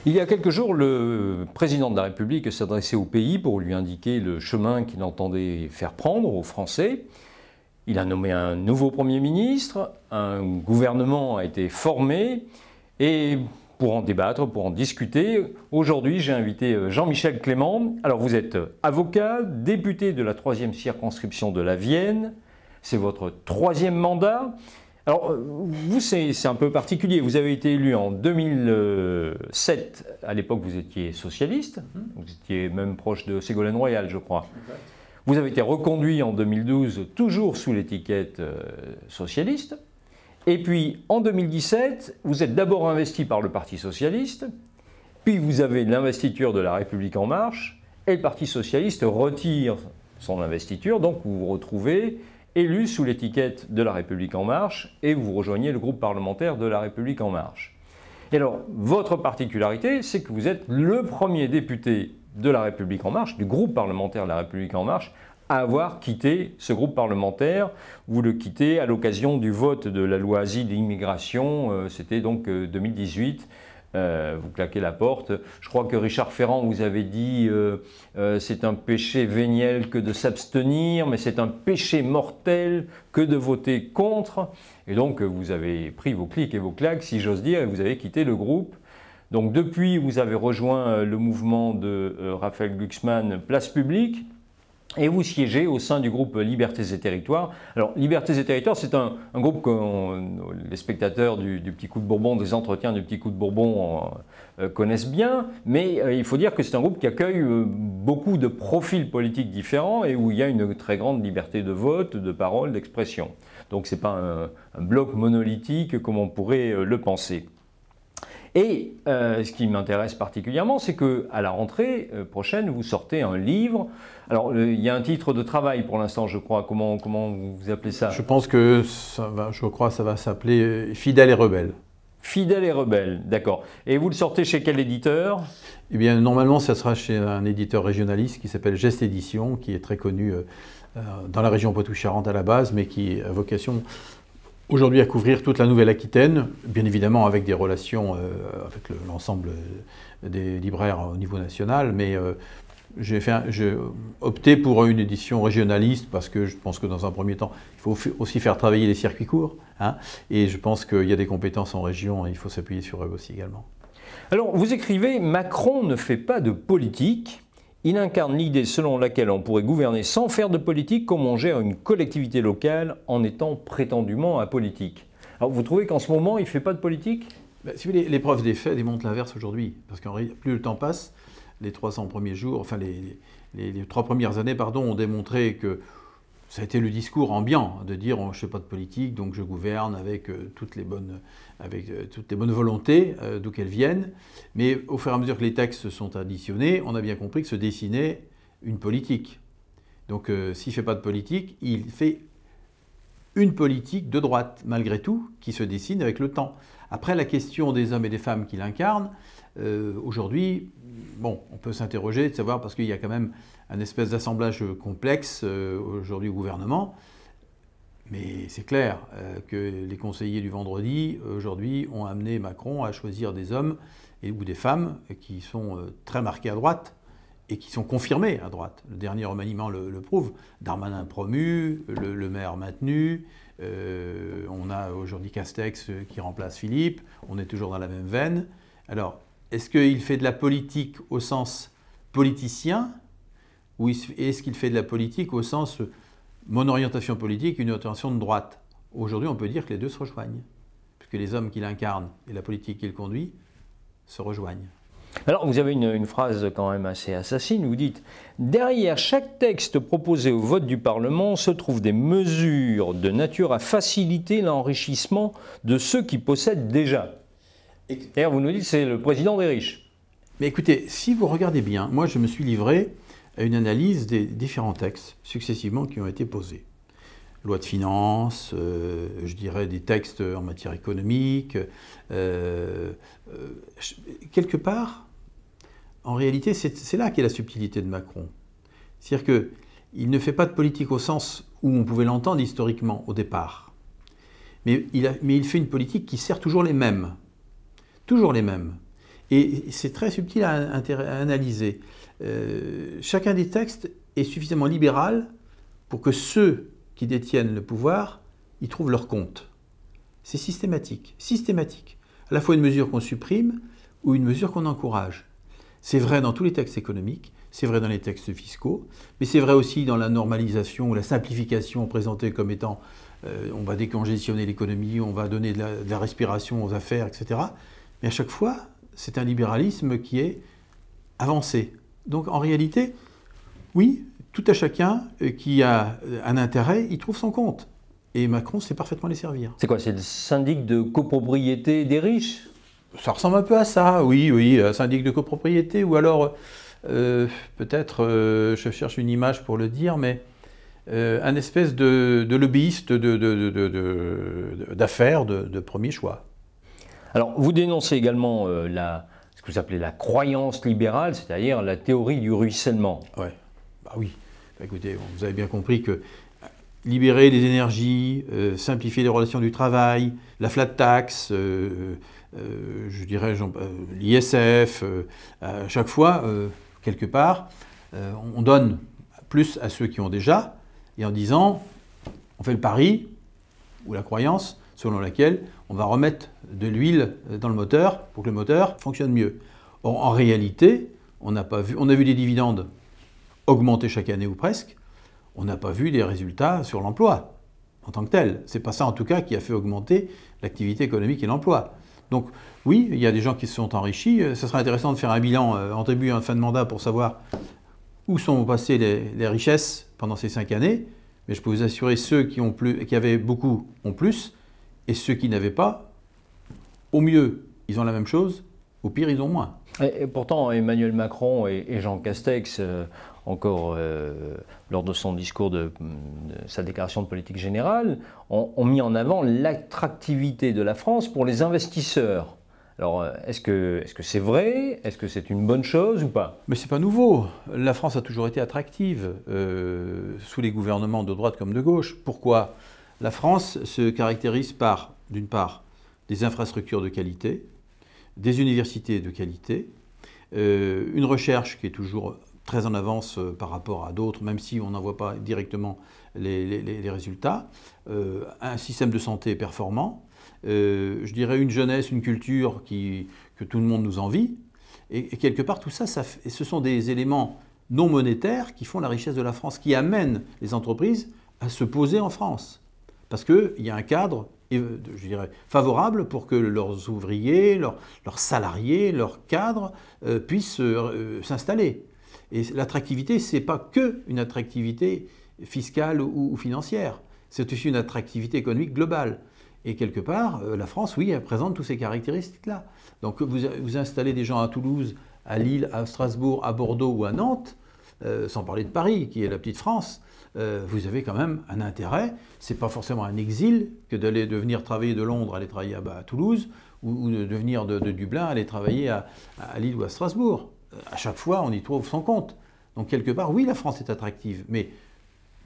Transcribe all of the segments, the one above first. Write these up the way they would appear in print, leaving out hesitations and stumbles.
Il y a quelques jours, le président de la République s'adressait au pays pour lui indiquer le chemin qu'il entendait faire prendre aux Français. Il a nommé un nouveau Premier ministre, un gouvernement a été formé et pour en débattre, pour en discuter, aujourd'hui j'ai invité Jean-Michel Clément. Alors vous êtes avocat, député de la 3e circonscription de la Vienne, c'est votre 3e mandat. Alors, vous, c'est un peu particulier. Vous avez été élu en 2007. À l'époque, vous étiez socialiste. Vous étiez même proche de Ségolène Royal, je crois. Vous avez été reconduit en 2012, toujours sous l'étiquette socialiste. Et puis, en 2017, vous êtes d'abord investi par le Parti socialiste. Puis, vous avez l'investiture de La République En Marche. Et le Parti socialiste retire son investiture. Donc, vous vous retrouvez élu sous l'étiquette de La République En Marche et vous rejoignez le groupe parlementaire de La République En Marche. Et alors, votre particularité, c'est que vous êtes le premier député de La République En Marche, du groupe parlementaire de La République En Marche, à avoir quitté ce groupe parlementaire. Vous le quittez à l'occasion du vote de la loi Asile et Immigration, c'était donc 2018. Vous claquez la porte. Je crois que Richard Ferrand vous avait dit c'est un péché véniel que de s'abstenir, mais c'est un péché mortel que de voter contre. Et donc vous avez pris vos clics et vos claques, si j'ose dire, et vous avez quitté le groupe. Donc depuis, vous avez rejoint le mouvement de Raphaël Glucksmann, Place Publique. Et vous siégez au sein du groupe Libertés et Territoires. Alors, Libertés et Territoires, c'est un groupe que les spectateurs du Petit Coup de Bourbon, des entretiens du Petit Coup de Bourbon connaissent bien, mais il faut dire que c'est un groupe qui accueille beaucoup de profils politiques différents et où il y a une très grande liberté de vote, de parole, d'expression. Donc, ce n'est pas un bloc monolithique comme on pourrait le penser. Et ce qui m'intéresse particulièrement, c'est qu'à la rentrée prochaine, vous sortez un livre. Alors, il y a un titre de travail pour l'instant, je crois. Comment vous appelez ça? Je pense que ça va s'appeler Fidèle et rebelle. Fidèle et rebelle, d'accord. Et vous le sortez chez quel éditeur? Eh bien, normalement, ça sera chez un éditeur régionaliste qui s'appelle Geste Édition, qui est très connu dans la région Poitou-Charentes à la base, mais qui a vocation aujourd'hui à couvrir toute la Nouvelle-Aquitaine, bien évidemment avec des relations avec l'ensemble des libraires au niveau national, mais j'ai opté pour une édition régionaliste parce que je pense que dans un premier temps, il faut aussi faire travailler les circuits courts, hein, et je pense qu'il y a des compétences en région et il faut s'appuyer sur eux aussi également. Alors, vous écrivez « Macron ne fait pas de politique ». Il incarne l'idée selon laquelle on pourrait gouverner sans faire de politique comme on gère une collectivité locale en étant prétendument apolitique. Alors vous trouvez qu'en ce moment, il ne fait pas de politique? Si vous voulez, les preuves des faits démontrent l'inverse aujourd'hui. Parce que plus le temps passe, les 300 premiers jours, enfin les 3 premières années, pardon, ont démontré que ça a été le discours ambiant de dire je ne fais pas de politique, donc je gouverne avec toutes les bonnes volontés, d'où qu'elles viennent. Mais au fur et à mesure que les textes sont additionnés, on a bien compris que se dessinait une politique. Donc s'il ne fait pas de politique, il fait une politique de droite, malgré tout, qui se dessine avec le temps. Après, la question des hommes et des femmes qu'il incarne, aujourd'hui, bon, on peut s'interroger de savoir, parce qu'il y a quand même un espèce d'assemblage complexe aujourd'hui au gouvernement, mais c'est clair que les conseillers du vendredi, aujourd'hui, ont amené Macron à choisir des hommes ou des femmes qui sont très marqués à droite et qui sont confirmés à droite. Le dernier remaniement le prouve. Darmanin promu, le maire maintenu, on a aujourd'hui Castex qui remplace Philippe, on est toujours dans la même veine. Alors, est-ce qu'il fait de la politique au sens politicien ou est-ce qu'il fait de la politique au sens mon orientation politique, une orientation de droite? Aujourd'hui, on peut dire que les deux se rejoignent, puisque les hommes qu'il incarne et la politique qu'il conduit se rejoignent. Alors, vous avez une phrase quand même assez assassine, vous dites « Derrière chaque texte proposé au vote du Parlement se trouvent des mesures de nature à faciliter l'enrichissement de ceux qui possèdent déjà. » D'ailleurs, vous nous dites que c'est le président des riches. Mais écoutez, si vous regardez bien, moi je me suis livré à une analyse des différents textes successivement qui ont été posés. Loi de finances, je dirais des textes en matière économique. Quelque part, en réalité, c'est là qu'est la subtilité de Macron. C'est-à-dire qu'il ne fait pas de politique au sens où on pouvait l'entendre historiquement au départ. Mais il fait une politique qui sert toujours les mêmes. Toujours les mêmes. Et c'est très subtil à analyser. Chacun des textes est suffisamment libéral pour que ceux qui détiennent le pouvoir y trouvent leur compte. C'est systématique, systématique. À la fois une mesure qu'on supprime ou une mesure qu'on encourage. C'est vrai dans tous les textes économiques, c'est vrai dans les textes fiscaux, mais c'est vrai aussi dans la normalisation ou la simplification présentée comme étant on va décongestionner l'économie, on va donner de la respiration aux affaires, etc. Mais à chaque fois, c'est un libéralisme qui est avancé. Donc en réalité, oui, tout à chacun qui a un intérêt, il trouve son compte. Et Macron sait parfaitement les servir. C'est quoi? C'est le syndic de copropriété des riches? Ça ressemble un peu à ça, oui, syndic de copropriété, ou alors, peut-être, je cherche une image pour le dire, mais un espèce de lobbyiste d'affaires de premier choix. Alors, vous dénoncez également ce que vous appelez la croyance libérale, c'est-à-dire la théorie du ruissellement. Ouais. Bah oui. Bah écoutez, vous avez bien compris que libérer les énergies, simplifier les relations du travail, la flat tax, je dirais l'ISF, à chaque fois, quelque part, on donne plus à ceux qui ont déjà, et en disant, on fait le pari, ou la croyance, selon laquelle on va remettre de l'huile dans le moteur pour que le moteur fonctionne mieux. Or, en réalité, on a vu des dividendes augmenter chaque année ou presque, on n'a pas vu des résultats sur l'emploi en tant que tel. C'est pas ça en tout cas qui a fait augmenter l'activité économique et l'emploi. Donc oui, il y a des gens qui se sont enrichis. Ce serait intéressant de faire un bilan en début et en fin de mandat pour savoir où sont passées les richesses pendant ces 5 années. Mais je peux vous assurer, ceux qui avaient beaucoup ont plus, et ceux qui n'avaient pas, au mieux, ils ont la même chose, au pire, ils ont moins. Et pourtant, Emmanuel Macron et Jean Castex, encore lors de son discours de sa déclaration de politique générale, ont mis en avant l'attractivité de la France pour les investisseurs. Alors, est-ce que c'est vrai? Est-ce que c'est une bonne chose ou pas? Mais c'est pas nouveau. La France a toujours été attractive, sous les gouvernements de droite comme de gauche. Pourquoi? La France se caractérise par, d'une part, des infrastructures de qualité, des universités de qualité, une recherche qui est toujours très en avance par rapport à d'autres, même si on n'en voit pas directement les résultats, un système de santé performant, je dirais une jeunesse, une culture que tout le monde nous envie, et quelque part tout ça, ce sont des éléments non monétaires qui font la richesse de la France, qui amènent les entreprises à se poser en France, parce qu'il y a un cadre, je dirais, favorable pour que leurs ouvriers, leurs salariés, leurs cadres puissent s'installer. Et l'attractivité, ce n'est pas qu'une attractivité fiscale ou financière, c'est aussi une attractivité économique globale. Et quelque part, la France, oui, elle présente toutes ces caractéristiques-là. Donc vous installez des gens à Toulouse, à Lille, à Strasbourg, à Bordeaux ou à Nantes, sans parler de Paris, qui est la petite France, vous avez quand même un intérêt. Ce n'est pas forcément un exil que de venir travailler de Londres, aller travailler à Toulouse, ou de venir de Dublin, aller travailler à Lille ou à Strasbourg. À chaque fois, on y trouve son compte. Donc quelque part, oui, la France est attractive, mais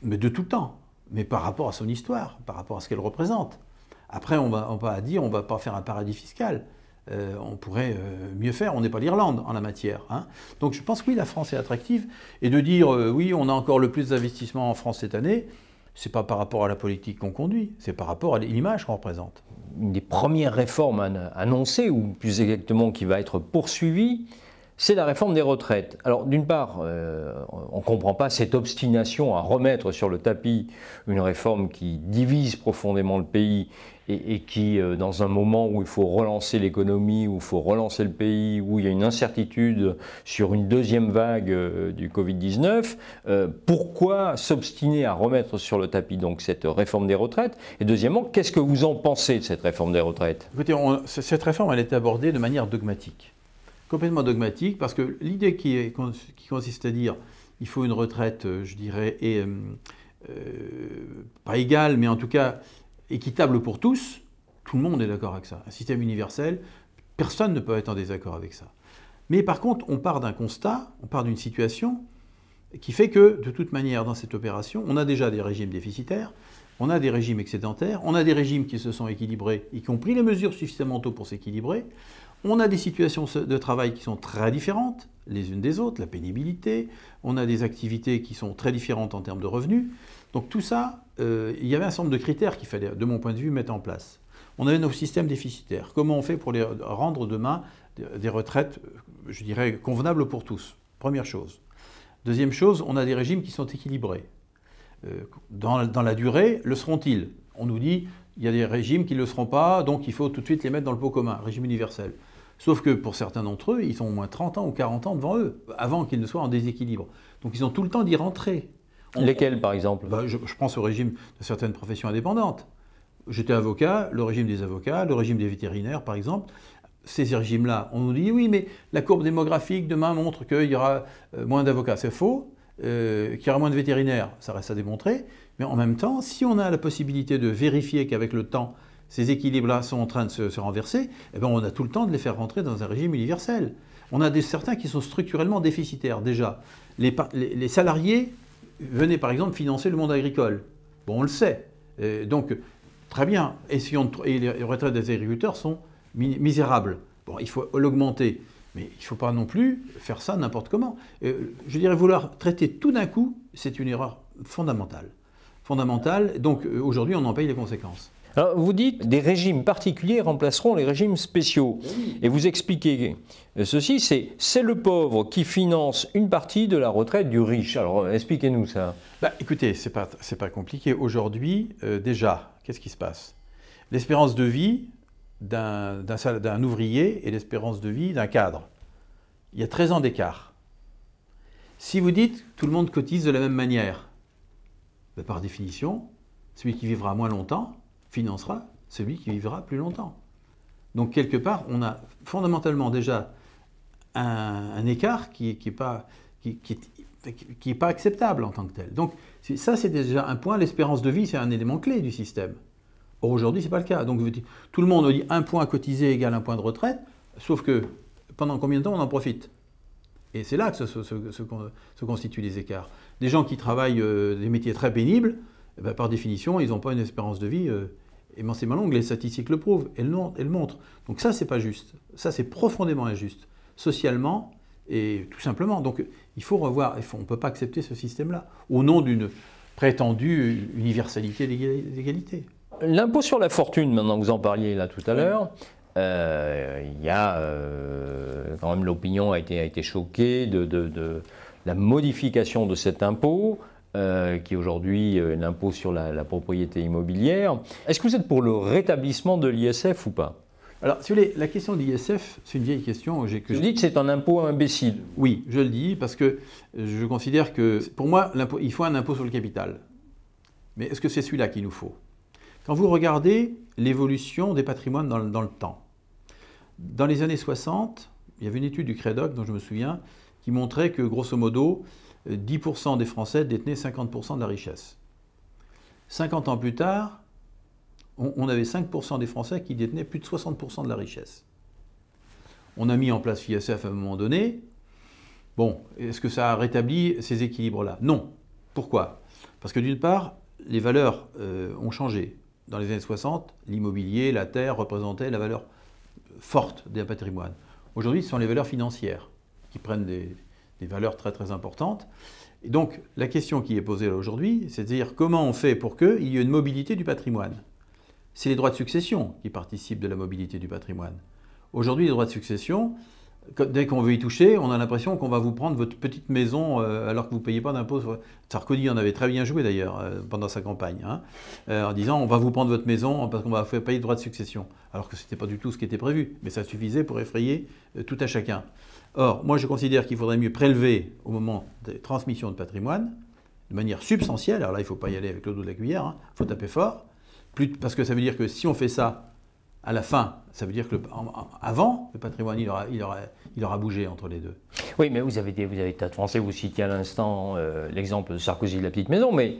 de tout temps, mais par rapport à son histoire, par rapport à ce qu'elle représente. Après, on va dire, on ne va pas faire un paradis fiscal. On pourrait mieux faire, on n'est pas l'Irlande en la matière. Hein. Donc je pense que oui, la France est attractive. Et de dire, oui, on a encore le plus d'investissements en France cette année, ce n'est pas par rapport à la politique qu'on conduit, c'est par rapport à l'image qu'on représente. Une des premières réformes annoncées, ou plus exactement qui va être poursuivie, c'est la réforme des retraites. Alors d'une part, on ne comprend pas cette obstination à remettre sur le tapis une réforme qui divise profondément le pays et qui, dans un moment où il faut relancer l'économie, où il faut relancer le pays, où il y a une incertitude sur une deuxième vague du Covid-19, pourquoi s'obstiner à remettre sur le tapis donc cette réforme des retraites? Et deuxièmement, qu'est-ce que vous en pensez de cette réforme des retraites? Écoutez, cette réforme, elle est abordée de manière dogmatique. Complètement dogmatique, parce que l'idée qui consiste à dire il faut une retraite, je dirais, pas égale, mais en tout cas équitable pour tous, tout le monde est d'accord avec ça. Un système universel, personne ne peut être en désaccord avec ça. Mais par contre, on part d'un constat, on part d'une situation qui fait que, de toute manière, dans cette opération, on a déjà des régimes déficitaires, on a des régimes excédentaires, on a des régimes qui se sont équilibrés et qui ont pris les mesures suffisamment tôt pour s'équilibrer. On a des situations de travail qui sont très différentes les unes des autres, la pénibilité, on a des activités qui sont très différentes en termes de revenus. Donc tout ça, il y avait un certain nombre de critères qu'il fallait, de mon point de vue, mettre en place. On avait nos systèmes déficitaires. Comment on fait pour les rendre demain des retraites, je dirais, convenables pour tous? Première chose. Deuxième chose, on a des régimes qui sont équilibrés. Dans la durée, le seront-ils? On nous dit, il y a des régimes qui ne le seront pas, donc il faut tout de suite les mettre dans le pot commun, régime universel. Sauf que pour certains d'entre eux, ils ont au moins 30 ans ou 40 ans devant eux, avant qu'ils ne soient en déséquilibre. Donc ils ont tout le temps d'y rentrer. Lesquels, par exemple? Je pense au régime de certaines professions indépendantes. J'étais avocat, le régime des avocats, le régime des vétérinaires, par exemple. Ces régimes-là, on nous dit, oui, mais la courbe démographique demain montre qu'il y aura moins d'avocats. C'est faux. Qu'il y aura moins de vétérinaires, ça reste à démontrer. Mais en même temps, si on a la possibilité de vérifier qu'avec le temps, ces équilibres-là sont en train de se renverser, eh bien on a tout le temps de les faire rentrer dans un régime universel. On a certains qui sont structurellement déficitaires, déjà. Les salariés venaient, par exemple, financer le monde agricole. Bon, on le sait. Donc, très bien. Et les retraites des agriculteurs sont misérables. Bon, il faut l'augmenter. Mais il ne faut pas non plus faire ça n'importe comment. Je dirais vouloir traiter tout d'un coup, c'est une erreur fondamentale. Donc aujourd'hui, on en paye les conséquences. Alors, vous dites des régimes particuliers remplaceront les régimes spéciaux. Oui. Et vous expliquez ceci, c'est le pauvre qui finance une partie de la retraite du riche. Alors expliquez-nous ça. Écoutez, c'est pas compliqué. Aujourd'hui, déjà, qu'est-ce qui se passe? L'espérance de vie d'un ouvrier et l'espérance de vie d'un cadre. Il y a 13 ans d'écart. Si vous dites que tout le monde cotise de la même manière, par définition, celui qui vivra moins longtemps financera celui qui vivra plus longtemps. Donc quelque part, on a fondamentalement déjà un écart qui n'est pas acceptable en tant que tel. Donc ça, c'est déjà un point. L'espérance de vie, c'est un élément clé du système. Or, aujourd'hui, ce n'est pas le cas. Donc, tout le monde dit un point cotisé égale un point de retraite, sauf que pendant combien de temps on en profite? Et c'est là que se constituent les écarts. Des gens qui travaillent des métiers très pénibles, par définition, ils n'ont pas une espérance de vie immensément longue. Les statistiques le prouvent, elles le montrent. Donc ça, c'est pas juste. Ça, c'est profondément injuste, socialement et tout simplement. Donc il faut revoir, on ne peut pas accepter ce système-là, au nom d'une prétendue universalité d'égalité. L'impôt sur la fortune, maintenant vous en parliez là tout à l'heure, il y a quand même l'opinion a été choquée de la modification de cet impôt, qui est aujourd'hui l'impôt sur la propriété immobilière. Est-ce que vous êtes pour le rétablissement de l'ISF ou pas? Alors, si vous voulez, la question de l'ISF, c'est une vieille question. Vous dites que c'est un impôt imbécile. Oui, je le dis parce que je considère que, pour moi, il faut un impôt sur le capital. Mais est-ce que c'est celui-là qu'il nous faut? Quand vous regardez l'évolution des patrimoines dans le temps, dans les années 60, il y avait une étude du Crédoc, dont je me souviens, qui montrait que, grosso modo, 10% des Français détenaient 50% de la richesse. 50 ans plus tard, on avait 5% des Français qui détenaient plus de 60% de la richesse. On a mis en place l'ISF à un moment donné. Bon, est-ce que ça a rétabli ces équilibres-là? Non. Pourquoi? Parce que d'une part, les valeurs ont changé. Dans les années 60, l'immobilier, la terre représentaient la valeur forte des patrimoines. Aujourd'hui, ce sont les valeurs financières qui prennent des valeurs très très importantes. Et donc, la question qui est posée là aujourd'hui, c'est de dire comment on fait pour qu'il y ait une mobilité du patrimoine. C'est les droits de succession qui participent de la mobilité du patrimoine. Aujourd'hui, les droits de succession, dès qu'on veut y toucher, on a l'impression qu'on va vous prendre votre petite maison alors que vous ne payez pas d'impôt. Sarkozy en avait très bien joué d'ailleurs pendant sa campagne, en disant on va vous prendre votre maison parce qu'on va faire payer de droits de succession. Alors que ce n'était pas du tout ce qui était prévu, mais ça suffisait pour effrayer tout à chacun. Or, moi je considère qu'il faudrait mieux prélever au moment des transmissions de patrimoine de manière substantielle. Alors là, il ne faut pas y aller avec le dos de la cuillère, il faut taper fort, parce que ça veut dire que si on fait ça à la fin, ça veut dire que avant, le patrimoine, il aura bougé entre les deux. Oui, mais vous avez des tas de Français, vous citiez à l'instant l'exemple de Sarkozy de la petite maison, mais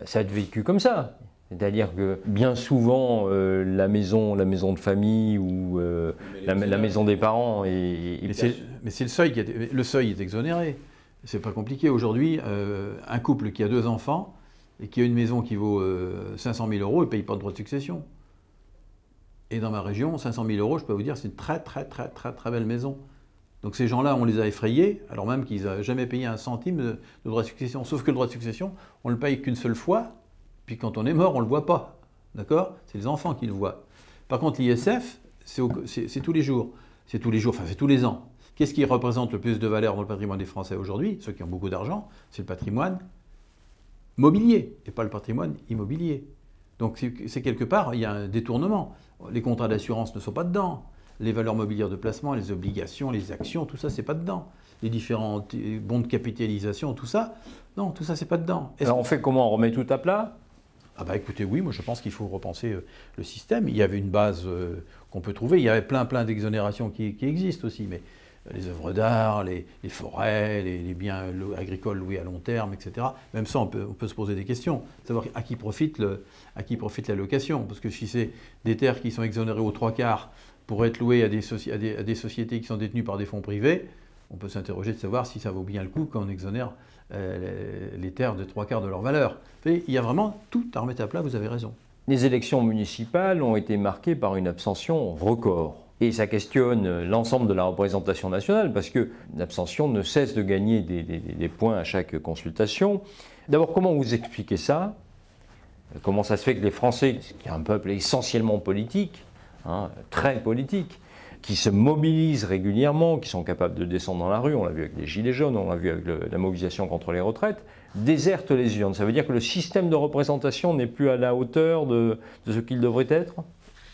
ça a été vécu comme ça. C'est-à-dire que bien souvent, la maison de famille ou la maison des parents est... Mais c'est le seuil est exonéré. C'est pas compliqué. Aujourd'hui, un couple qui a 2 enfants et qui a une maison qui vaut 500 000 €, il ne paye pas de droit de succession. Et dans ma région, 500 000 euros, je peux vous dire, c'est une très belle maison. Donc ces gens-là, on les a effrayés, alors même qu'ils n'avaient jamais payé un centime de droit de succession. Sauf que le droit de succession, on ne le paye qu'une seule fois, puis quand on est mort, on ne le voit pas. D'accord? C'est les enfants qui le voient. Par contre, l'ISF, c'est tous les jours. C'est tous les jours, enfin c'est tous les ans. Qu'est-ce qui représente le plus de valeur dans le patrimoine des Français aujourd'hui? Ceux qui ont beaucoup d'argent, c'est le patrimoine mobilier, et pas le patrimoine immobilier. Donc c'est quelque part, il y a un détournement. Les contrats d'assurance ne sont pas dedans. Les valeurs mobilières de placement, les obligations, les actions, tout ça, c'est pas dedans. Les différents bons de capitalisation, tout ça, non, tout ça, c'est pas dedans. Alors on fait comment? On remet tout à plat? Ah bah écoutez, oui, moi je pense qu'il faut repenser le système. Il y avait une base qu'on peut trouver. Il y avait plein d'exonérations qui existent aussi, mais les œuvres d'art, les forêts, les biens agricoles loués à long terme, etc. Même ça, on peut se poser des questions. Savoir à qui profite la location. Parce que si c'est des terres qui sont exonérées aux 3/4 pour être louées à des sociétés qui sont détenues par des fonds privés, on peut s'interroger de savoir si ça vaut bien le coup quand on exonère les terres de 3/4 de leur valeur. Il y a vraiment tout à remettre à plat, vous avez raison. Les élections municipales ont été marquées par une abstention record. Et ça questionne l'ensemble de la représentation nationale parce que l'abstention ne cesse de gagner des points à chaque consultation. D'abord, comment vous expliquez ça? Comment ça se fait que les Français, qui est un peuple essentiellement politique, très politique, qui se mobilisent régulièrement, qui sont capables de descendre dans la rue, on l'a vu avec les Gilets jaunes, on l'a vu avec la mobilisation contre les retraites, désertent les urnes? Ça veut dire que le système de représentation n'est plus à la hauteur de ce qu'il devrait être?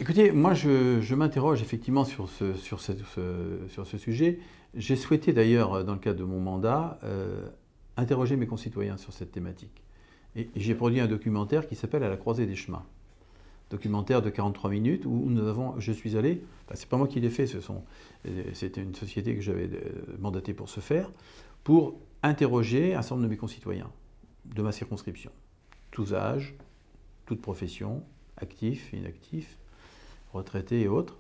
Écoutez, moi je m'interroge effectivement sur ce sujet. J'ai souhaité d'ailleurs, dans le cadre de mon mandat, interroger mes concitoyens sur cette thématique. Et j'ai produit un documentaire qui s'appelle « À la croisée des chemins ». Documentaire de 43 minutes où je suis allé, c'est pas moi qui l'ai fait, c'était une société que j'avais mandatée pour ce faire, pour interroger un certain nombre de mes concitoyens de ma circonscription, tous âges, toutes professions, actifs, inactifs, retraités et autres,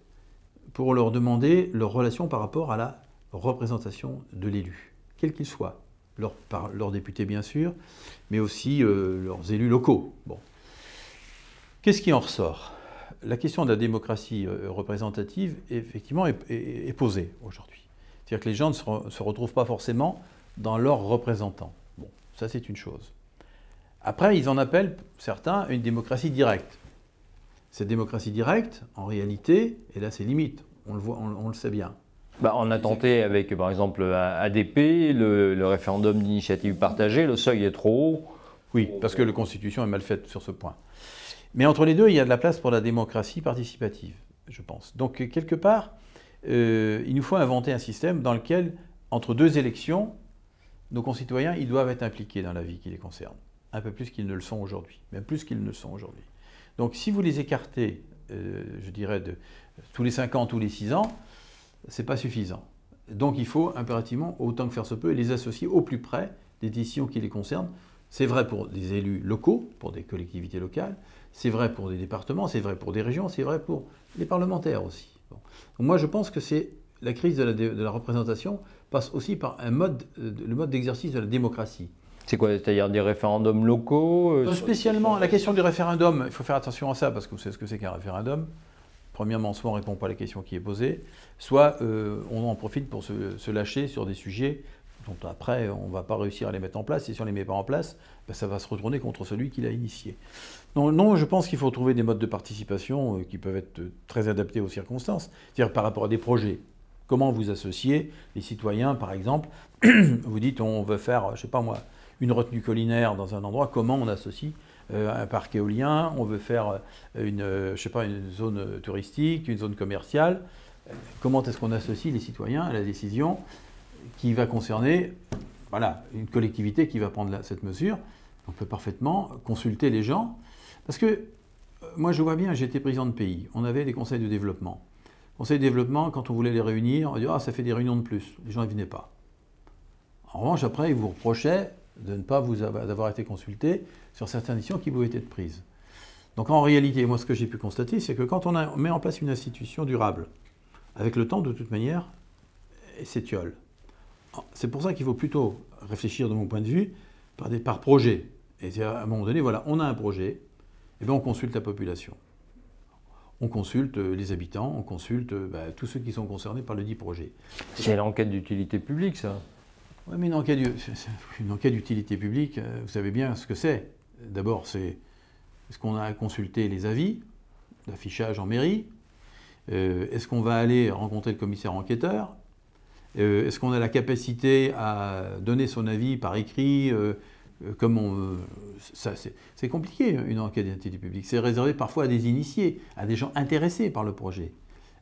pour leur demander leur relation par rapport à la représentation de l'élu, quel qu'il soit, leurs députés bien sûr, mais aussi leurs élus locaux. Bon. Qu'est-ce qui en ressort? La question de la démocratie représentative, effectivement, est posée aujourd'hui. C'est-à-dire que les gens ne se retrouvent pas forcément dans leurs représentants. Bon, ça c'est une chose. Après, ils en appellent, certains, une démocratie directe. Cette démocratie directe, en réalité, et là c'est limite, on le voit, on le sait bien. On a tenté avec, par exemple, ADP, le référendum d'initiative partagée, le seuil est trop haut. Oui, parce que la Constitution est mal faite sur ce point. Mais entre les deux, il y a de la place pour la démocratie participative, je pense. Donc, quelque part, il nous faut inventer un système dans lequel, entre deux élections, nos concitoyens, ils doivent être impliqués dans la vie qui les concerne. Un peu plus qu'ils ne le sont aujourd'hui, même plus qu'ils ne le sont aujourd'hui. Donc si vous les écartez, je dirais, tous les 5 ans, tous les 6 ans, ce n'est pas suffisant. Donc il faut impérativement, autant que faire se peut, les associer au plus près des décisions qui les concernent. C'est vrai pour des élus locaux, pour des collectivités locales, c'est vrai pour des départements, c'est vrai pour des régions, c'est vrai pour les parlementaires aussi. Bon. Donc moi je pense que la crise de la représentation passe aussi par le mode d'exercice de la démocratie. C'est quoi? C'est-à-dire des référendums locaux? Spécialement, la question du référendum, il faut faire attention à ça, parce que vous savez ce que c'est qu'un référendum. Premièrement, soit on ne répond pas à la question qui est posée, soit on en profite pour se lâcher sur des sujets dont après, on ne va pas réussir à les mettre en place, et si on ne les met pas en place, ça va se retourner contre celui qui l'a initié. Non, je pense qu'il faut trouver des modes de participation qui peuvent être très adaptés aux circonstances, c'est-à-dire par rapport à des projets. Comment vous associez les citoyens, par exemple, vous dites on veut faire, je ne sais pas moi, une retenue collinaire dans un endroit, comment on associe un parc éolien, on veut faire une zone touristique, une zone commerciale. Comment est-ce qu'on associe les citoyens à la décision qui va concerner une collectivité qui va prendre cette mesure? On peut parfaitement consulter les gens. Parce que moi je vois bien, j'étais président de pays, on avait des conseils de développement. Conseils de développement, quand on voulait les réunir, on disait « Ah, ça fait des réunions de plus ». Les gens ne venaient pas. En revanche, après, ils vous reprochaient de ne pas d'avoir été consulté sur certaines décisions qui pouvaient être prises. Donc en réalité, moi ce que j'ai pu constater, c'est que quand on met en place une institution durable, avec le temps de toute manière, elle s'étiole. C'est pour ça qu'il faut plutôt réfléchir de mon point de vue par projet. Et à un moment donné, voilà, on a un projet, et bien on consulte la population. on consulte les habitants, on consulte tous ceux qui sont concernés par le dit projet. C'est l'enquête d'utilité publique, ça. Oui, mais une enquête d'utilité publique, vous savez bien ce que c'est. D'abord, est-ce qu'on a consulté les avis d'affichage en mairie? Est-ce qu'on va aller rencontrer le commissaire enquêteur? Est-ce qu'on a la capacité à donner son avis par écrit c'est compliqué, une enquête d'utilité publique. C'est réservé parfois à des initiés, à des gens intéressés par le projet.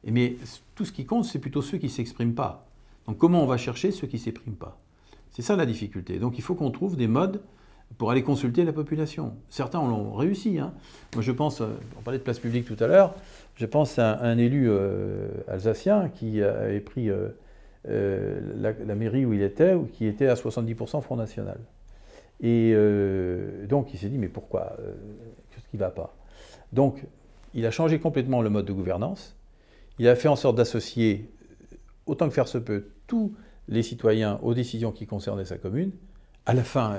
Mais tout ce qui compte, c'est plutôt ceux qui ne s'expriment pas. Donc comment on va chercher ceux qui ne s'expriment pas? C'est ça la difficulté. Donc il faut qu'on trouve des modes pour aller consulter la population. Certains l'ont réussi. Hein. Moi je pense, on parlait de place publique tout à l'heure, je pense à un élu alsacien qui avait pris la mairie où il était, ou qui était à 70% Front National. Et donc il s'est dit, mais pourquoi? Qu'est-ce qui ne va pas? Donc il a changé complètement le mode de gouvernance. Il a fait en sorte d'associer, autant que faire se peut, tous les citoyens aux décisions qui concernaient sa commune. À la fin,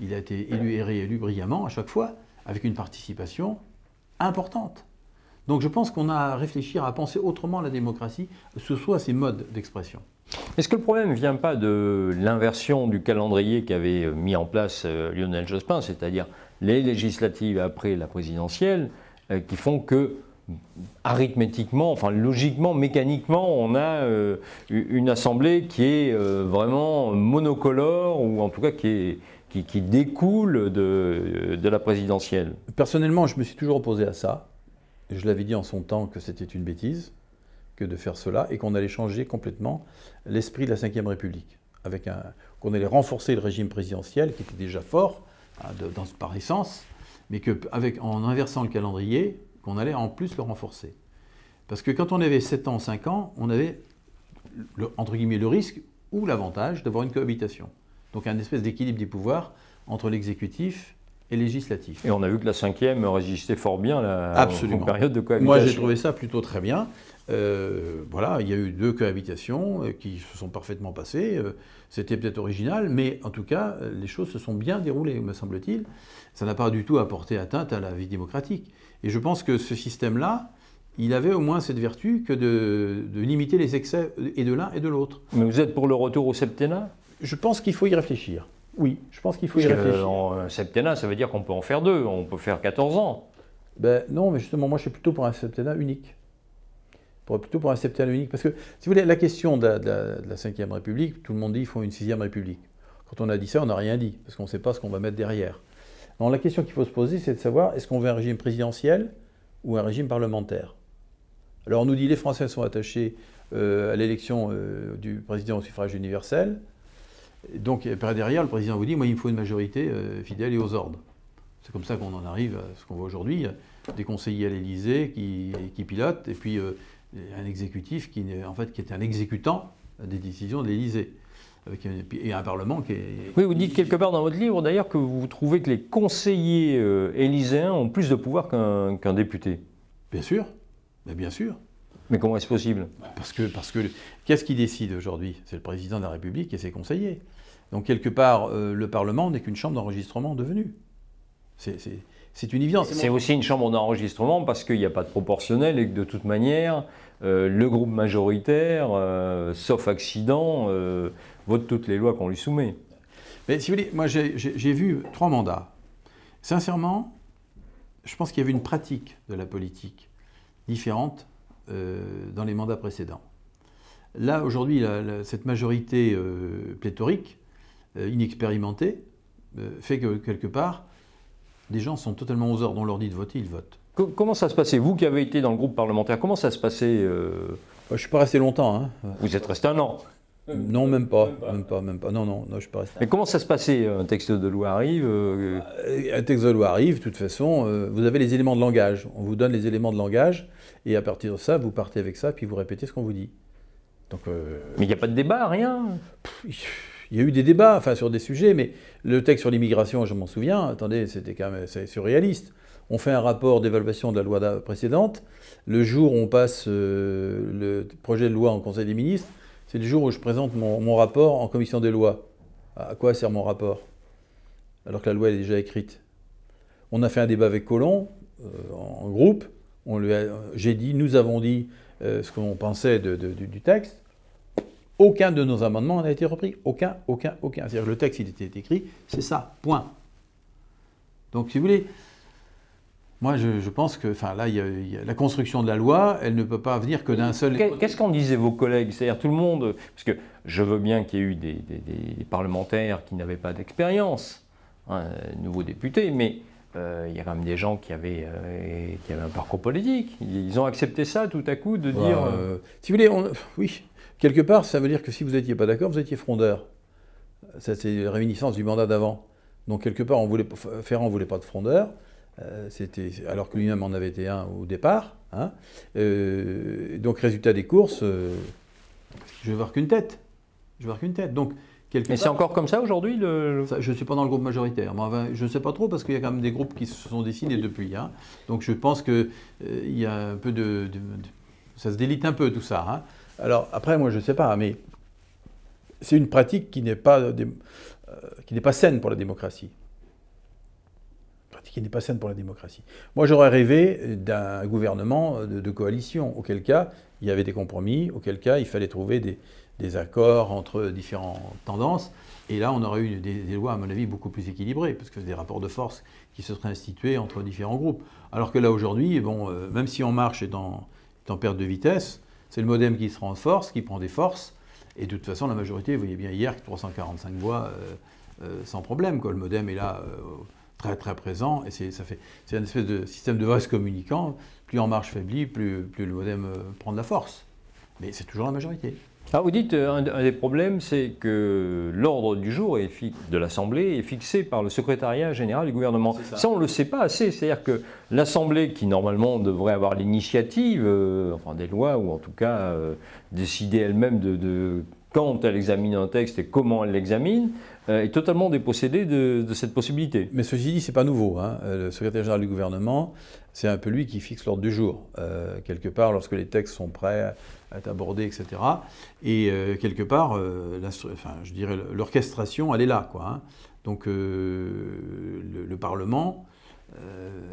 il a été élu et réélu brillamment à chaque fois, avec une participation importante. Donc je pense qu'on a à réfléchir, à penser autrement la démocratie, que ce soit ses modes d'expression. Est-ce que le problème ne vient pas de l'inversion du calendrier qu'avait mis en place Lionel Jospin, c'est-à-dire les législatives après la présidentielle, qui font que, arithmétiquement, enfin logiquement, mécaniquement, on a une assemblée qui est vraiment monocolore, ou en tout cas qui découle de la présidentielle? Personnellement, je me suis toujours opposé à ça. Je l'avais dit en son temps que c'était une bêtise que de faire cela, et qu'on allait changer complètement l'esprit de la Ve République, qu'on allait renforcer le régime présidentiel, qui était déjà fort par essence, mais en inversant le calendrier, qu'on allait en plus le renforcer. Parce que quand on avait 7 ans, 5 ans, on avait, entre guillemets, le risque ou l'avantage d'avoir une cohabitation. Donc un espèce d'équilibre des pouvoirs entre l'exécutif et législatif. Et on a vu que la 5e résistait fort bien aux périodes de cohabitation. Moi, j'ai trouvé ça plutôt très bien. Voilà, il y a eu 2 cohabitations qui se sont parfaitement passées. C'était peut-être original, mais en tout cas, les choses se sont bien déroulées, me semble-t-il. Ça n'a pas du tout apporté atteinte à la vie démocratique. Et je pense que ce système-là, il avait au moins cette vertu que de limiter les excès et de l'un et de l'autre. Mais vous êtes pour le retour au septennat? Je pense qu'il faut y réfléchir. Oui, je pense qu'il faut y réfléchir. En septennat, ça veut dire qu'on peut en faire 2, on peut faire 14 ans. Non, mais justement, moi je suis plutôt pour un septennat unique. Plutôt pour un septennat unique. Parce que, si vous voulez, la question de la Ve République, tout le monde dit qu'il faut une 6e République. Quand on a dit ça, on n'a rien dit, parce qu'on ne sait pas ce qu'on va mettre derrière. Donc la question qu'il faut se poser, c'est de savoir, est-ce qu'on veut un régime présidentiel ou un régime parlementaire? Alors on nous dit les Français sont attachés à l'élection du président au suffrage universel. Donc par derrière, le président vous dit, moi il me faut une majorité fidèle et aux ordres. C'est comme ça qu'on en arrive à ce qu'on voit aujourd'hui, des conseillers à l'Élysée qui pilotent, et puis un exécutif qui est un exécutant des décisions de l'Élysée. Et un Parlement qui est... Oui, vous dites quelque part dans votre livre d'ailleurs que vous trouvez que les conseillers élyséens ont plus de pouvoir qu'un député. Bien sûr, mais bien sûr. Mais comment est-ce possible? Parce que qu'est-ce qui décide aujourd'hui? C'est le président de la République et ses conseillers. Donc quelque part, le Parlement n'est qu'une chambre d'enregistrement devenue. C'est une évidence. C'est aussi une chambre d'enregistrement parce qu'il n'y a pas de proportionnel et que de toute manière, le groupe majoritaire, sauf accident, vote toutes les lois qu'on lui soumet. Mais si vous voulez, moi j'ai vu 3 mandats. Sincèrement, je pense qu'il y avait une pratique de la politique différente dans les mandats précédents. Là, aujourd'hui, cette majorité pléthorique, inexpérimentée, fait que, quelque part, des gens sont totalement aux ordres. On leur dit de voter, ils votent. Comment ça se passait? Vous qui avez été dans le groupe parlementaire, comment ça se passait Je ne suis pas resté longtemps. Hein. Vous êtes resté 1 an? Non, même pas. Non, je ne suis pas resté. Mais comment ça se passait? Un texte de loi arrive Un texte de loi arrive, de toute façon, vous avez les éléments de langage. On vous donne les éléments de langage, et à partir de ça, vous partez avec ça, puis vous répétez ce qu'on vous dit. Donc, mais il n'y a pas de débat, rien? Il y a eu des débats sur des sujets, mais le texte sur l'immigration, je m'en souviens, attendez, c'était quand même surréaliste. On fait un rapport d'évaluation de la loi précédente. Le jour où on passe le projet de loi en Conseil des ministres, c'est le jour où je présente mon rapport en commission des lois. À quoi sert mon rapport? Alors que la loi est déjà écrite. On a fait un débat avec Collomb, en groupe. J'ai dit, nous avons dit ce qu'on pensait du texte. Aucun de nos amendements n'a été repris. Aucun. C'est-à-dire que le texte, il était écrit, c'est ça, point. Donc, si vous voulez, moi, je pense que, enfin, là, il y a la construction de la loi, elle ne peut pas venir que d'un seul... Qu'est-ce qu'en disaient vos collègues? C'est-à-dire tout le monde, parce que je veux bien qu'il y ait eu des parlementaires qui n'avaient pas d'expérience, hein, nouveaux députés, mais il y a quand même des gens qui avaient un parcours politique. Ils ont accepté ça tout à coup de dire... Si vous voulez, oui, quelque part, ça veut dire que si vous n'étiez pas d'accord, vous étiez frondeur. Ça, c'est la réminiscence du mandat d'avant. Donc, quelque part, Ferrand ne voulait pas de frondeur. Alors que lui-même en avait été un au départ. Hein. Donc, résultat des courses, je vais voir qu'une tête. Donc, mais c'est encore comme ça aujourd'hui Je ne suis pas dans le groupe majoritaire. Moi, je ne sais pas trop parce qu'il y a quand même des groupes qui se sont dessinés depuis. Hein. Donc, je pense qu'il y a un peu ça se délite un peu tout ça. Hein. Alors, après, moi, je ne sais pas, mais c'est une pratique qui n'est pas saine pour la démocratie. Qui n'est pas saine pour la démocratie. Moi, j'aurais rêvé d'un gouvernement de coalition, auquel cas il y avait des compromis, auquel cas il fallait trouver des accords entre différentes tendances. Et là, on aurait eu des lois, à mon avis, beaucoup plus équilibrées, parce que c'est des rapports de force qui se seraient institués entre différents groupes. Alors que là, aujourd'hui, bon, même si En Marche est en perte de vitesse, c'est le MoDem qui se renforce, qui prend des forces. Et de toute façon, la majorité, vous voyez bien hier, que 345 voix sans problème, quoi. Le MoDem est là... très très présent, et c'est une espèce de système de vase communicant. Plus En Marche faiblit, plus le MoDem prend de la force. Mais c'est toujours la majorité. Alors vous dites, un des problèmes, c'est que l'ordre du jour de l'Assemblée est fixé par le secrétariat général du gouvernement. Ça, on ne le sait pas assez. C'est-à-dire que l'Assemblée, qui normalement devrait avoir l'initiative, enfin des lois, ou en tout cas décider elle-même de quand elle examine un texte et comment elle l'examine, est totalement dépossédée de cette possibilité. Mais ceci dit, ce n'est pas nouveau. Hein. Le secrétaire général du gouvernement, c'est un peu lui qui fixe l'ordre du jour, quelque part, lorsque les textes sont prêts à être abordés, etc. Et quelque part, je dirais, l'orchestration, elle est là, quoi. Hein. Donc, le Parlement,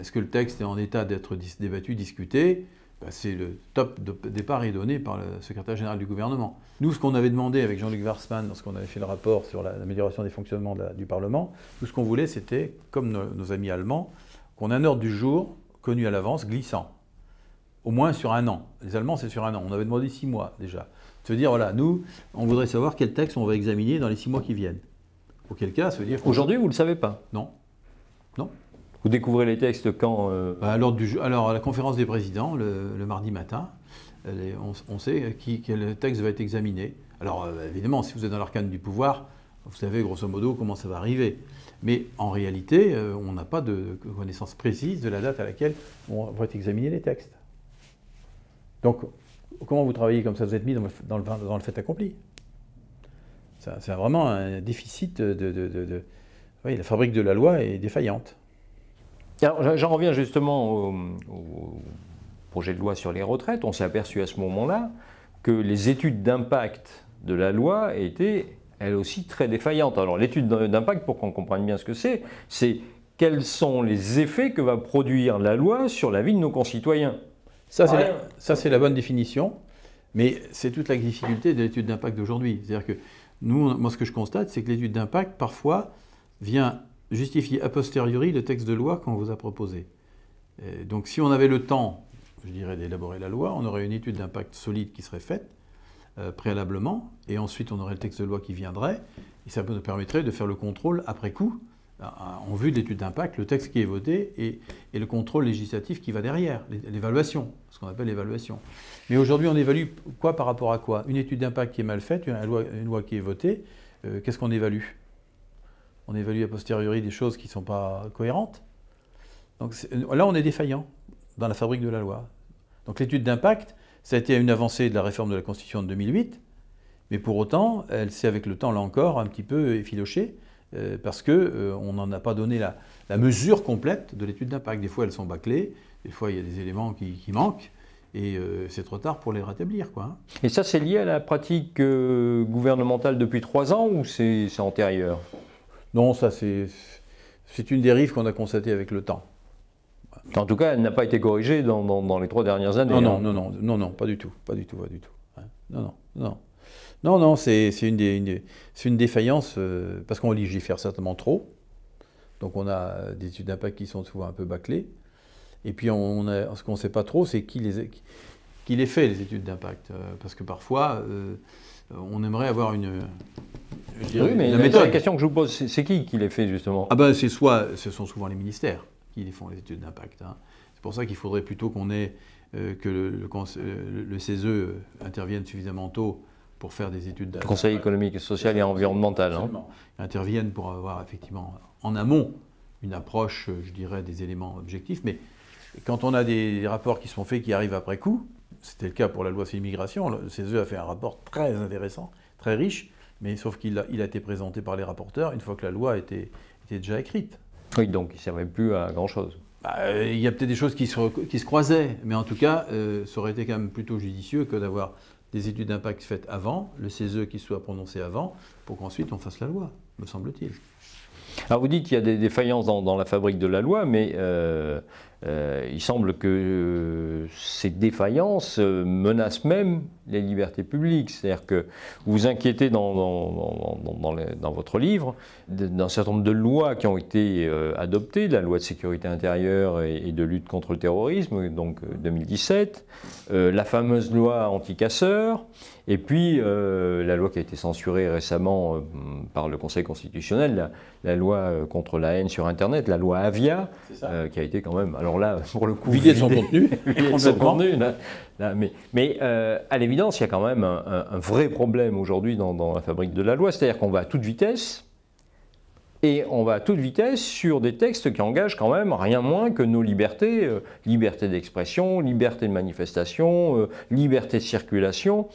est-ce que le texte est en état d'être débattu, discuté? C'est le top de départ est donné par le secrétaire général du gouvernement. Nous, ce qu'on avait demandé avec Jean-Luc Warsmann, lorsqu'on avait fait le rapport sur l'amélioration des fonctionnements du Parlement, tout ce qu'on voulait, c'était, comme nos amis allemands, qu'on ait un ordre du jour connu à l'avance, glissant. Au moins sur un an. Les Allemands, c'est sur un an. On avait demandé 6 mois déjà. Ça veut dire, voilà, nous, on voudrait savoir quel texte on va examiner dans les 6 mois qui viennent. Auquel cas, ça veut dire... Aujourd'hui, vous ne le savez pas? Non. Non. Vous découvrez les textes quand Alors, à la conférence des présidents, le mardi matin, on sait quel texte va être examiné. Alors, évidemment, si vous êtes dans l'arcane du pouvoir, vous savez grosso modo comment ça va arriver. Mais en réalité, on n'a pas de connaissance précise de la date à laquelle vont être examinés les textes. Donc, comment vous travaillez comme ça? Vous êtes mis dans le fait accompli. C'est vraiment un déficit oui, la fabrique de la loi est défaillante. Alors, j'en reviens justement au projet de loi sur les retraites. On s'est aperçu à ce moment-là que les études d'impact de la loi étaient, elles aussi, très défaillantes. Alors, l'étude d'impact, pour qu'on comprenne bien ce que c'est quels sont les effets que va produire la loi sur la vie de nos concitoyens. Ça, c'est la bonne définition, mais c'est toute la difficulté de l'étude d'impact d'aujourd'hui. C'est-à-dire que moi, ce que je constate, c'est que l'étude d'impact, parfois, vient justifier a posteriori le texte de loi qu'on vous a proposé. Et donc si on avait le temps, je dirais, d'élaborer la loi, on aurait une étude d'impact solide qui serait faite préalablement, et ensuite on aurait le texte de loi qui viendrait, et ça nous permettrait de faire le contrôle après coup, en vue de l'étude d'impact, le texte qui est voté et le contrôle législatif qui va derrière, l'évaluation, ce qu'on appelle l'évaluation. Mais aujourd'hui, on évalue quoi par rapport à quoi? Une étude d'impact qui est mal faite, une loi qui est votée, qu'est-ce qu'on évalue? On évalue a posteriori des choses qui ne sont pas cohérentes. Donc là, on est défaillant dans la fabrique de la loi. Donc l'étude d'impact, ça a été une avancée de la réforme de la Constitution de 2008, mais pour autant, elle s'est avec le temps, là encore, un petit peu effilochée, parce qu'on n'en a pas donné la mesure complète de l'étude d'impact. Des fois, elles sont bâclées, des fois, il y a des éléments qui manquent, et c'est trop tard pour les rétablir, quoi. Et ça, c'est lié à la pratique gouvernementale depuis 3 ans, ou c'est antérieur? Non, ça c'est une dérive qu'on a constatée avec le temps. En tout cas, elle n'a pas été corrigée dans les 3 dernières années. Non, pas du tout. Hein. Non, c'est une défaillance parce qu'on légifère certainement trop. Donc on a des études d'impact qui sont souvent un peu bâclées. Et puis ce qu'on ne sait pas trop, c'est qui les fait, les études d'impact. Parce que parfois, on aimerait avoir oui, mais la question que je vous pose, c'est qui les fait justement? Ah ben, ce sont souvent les ministères qui les font, les études d'impact. Hein. C'est pour ça qu'il faudrait plutôt qu'on ait que le CESE intervienne suffisamment tôt pour faire des études d'impact. Conseil économique, social et environnemental. Hein. Interviennent pour avoir effectivement en amont une approche, je dirais, des éléments objectifs. Mais quand on a des rapports qui sont faits, qui arrivent après coup, c'était le cas pour la loi sur l'immigration, le CESE a fait un rapport très intéressant, très riche, mais sauf qu'il a été présenté par les rapporteurs une fois que la loi était déjà écrite. Oui, donc il ne servait plus à grand-chose. Il y a peut-être des choses qui se croisaient, mais en tout cas, ça aurait été quand même plutôt judicieux que d'avoir des études d'impact faites avant, le CESE qui soit prononcé avant, pour qu'ensuite on fasse la loi, me semble-t-il. Alors vous dites qu'il y a des défaillances dans la fabrique de la loi, mais il semble que ces défaillances menacent même les libertés publiques. C'est-à-dire que vous vous inquiétez dans votre livre d'un certain nombre de lois qui ont été adoptées, la loi de sécurité intérieure et de lutte contre le terrorisme, donc 2017, la fameuse loi anti-casseurs, et puis la loi qui a été censurée récemment par le Conseil constitutionnel, la loi contre la haine sur Internet, la loi Avia, qui a été quand même, alors là, pour le coup, vidée de son contenu. Mais à l'évidence, il y a quand même un vrai problème aujourd'hui dans la fabrique de la loi, c'est-à-dire qu'on va à toute vitesse, et on va à toute vitesse sur des textes qui engagent quand même rien moins que nos libertés, liberté d'expression, liberté de manifestation, liberté de circulation.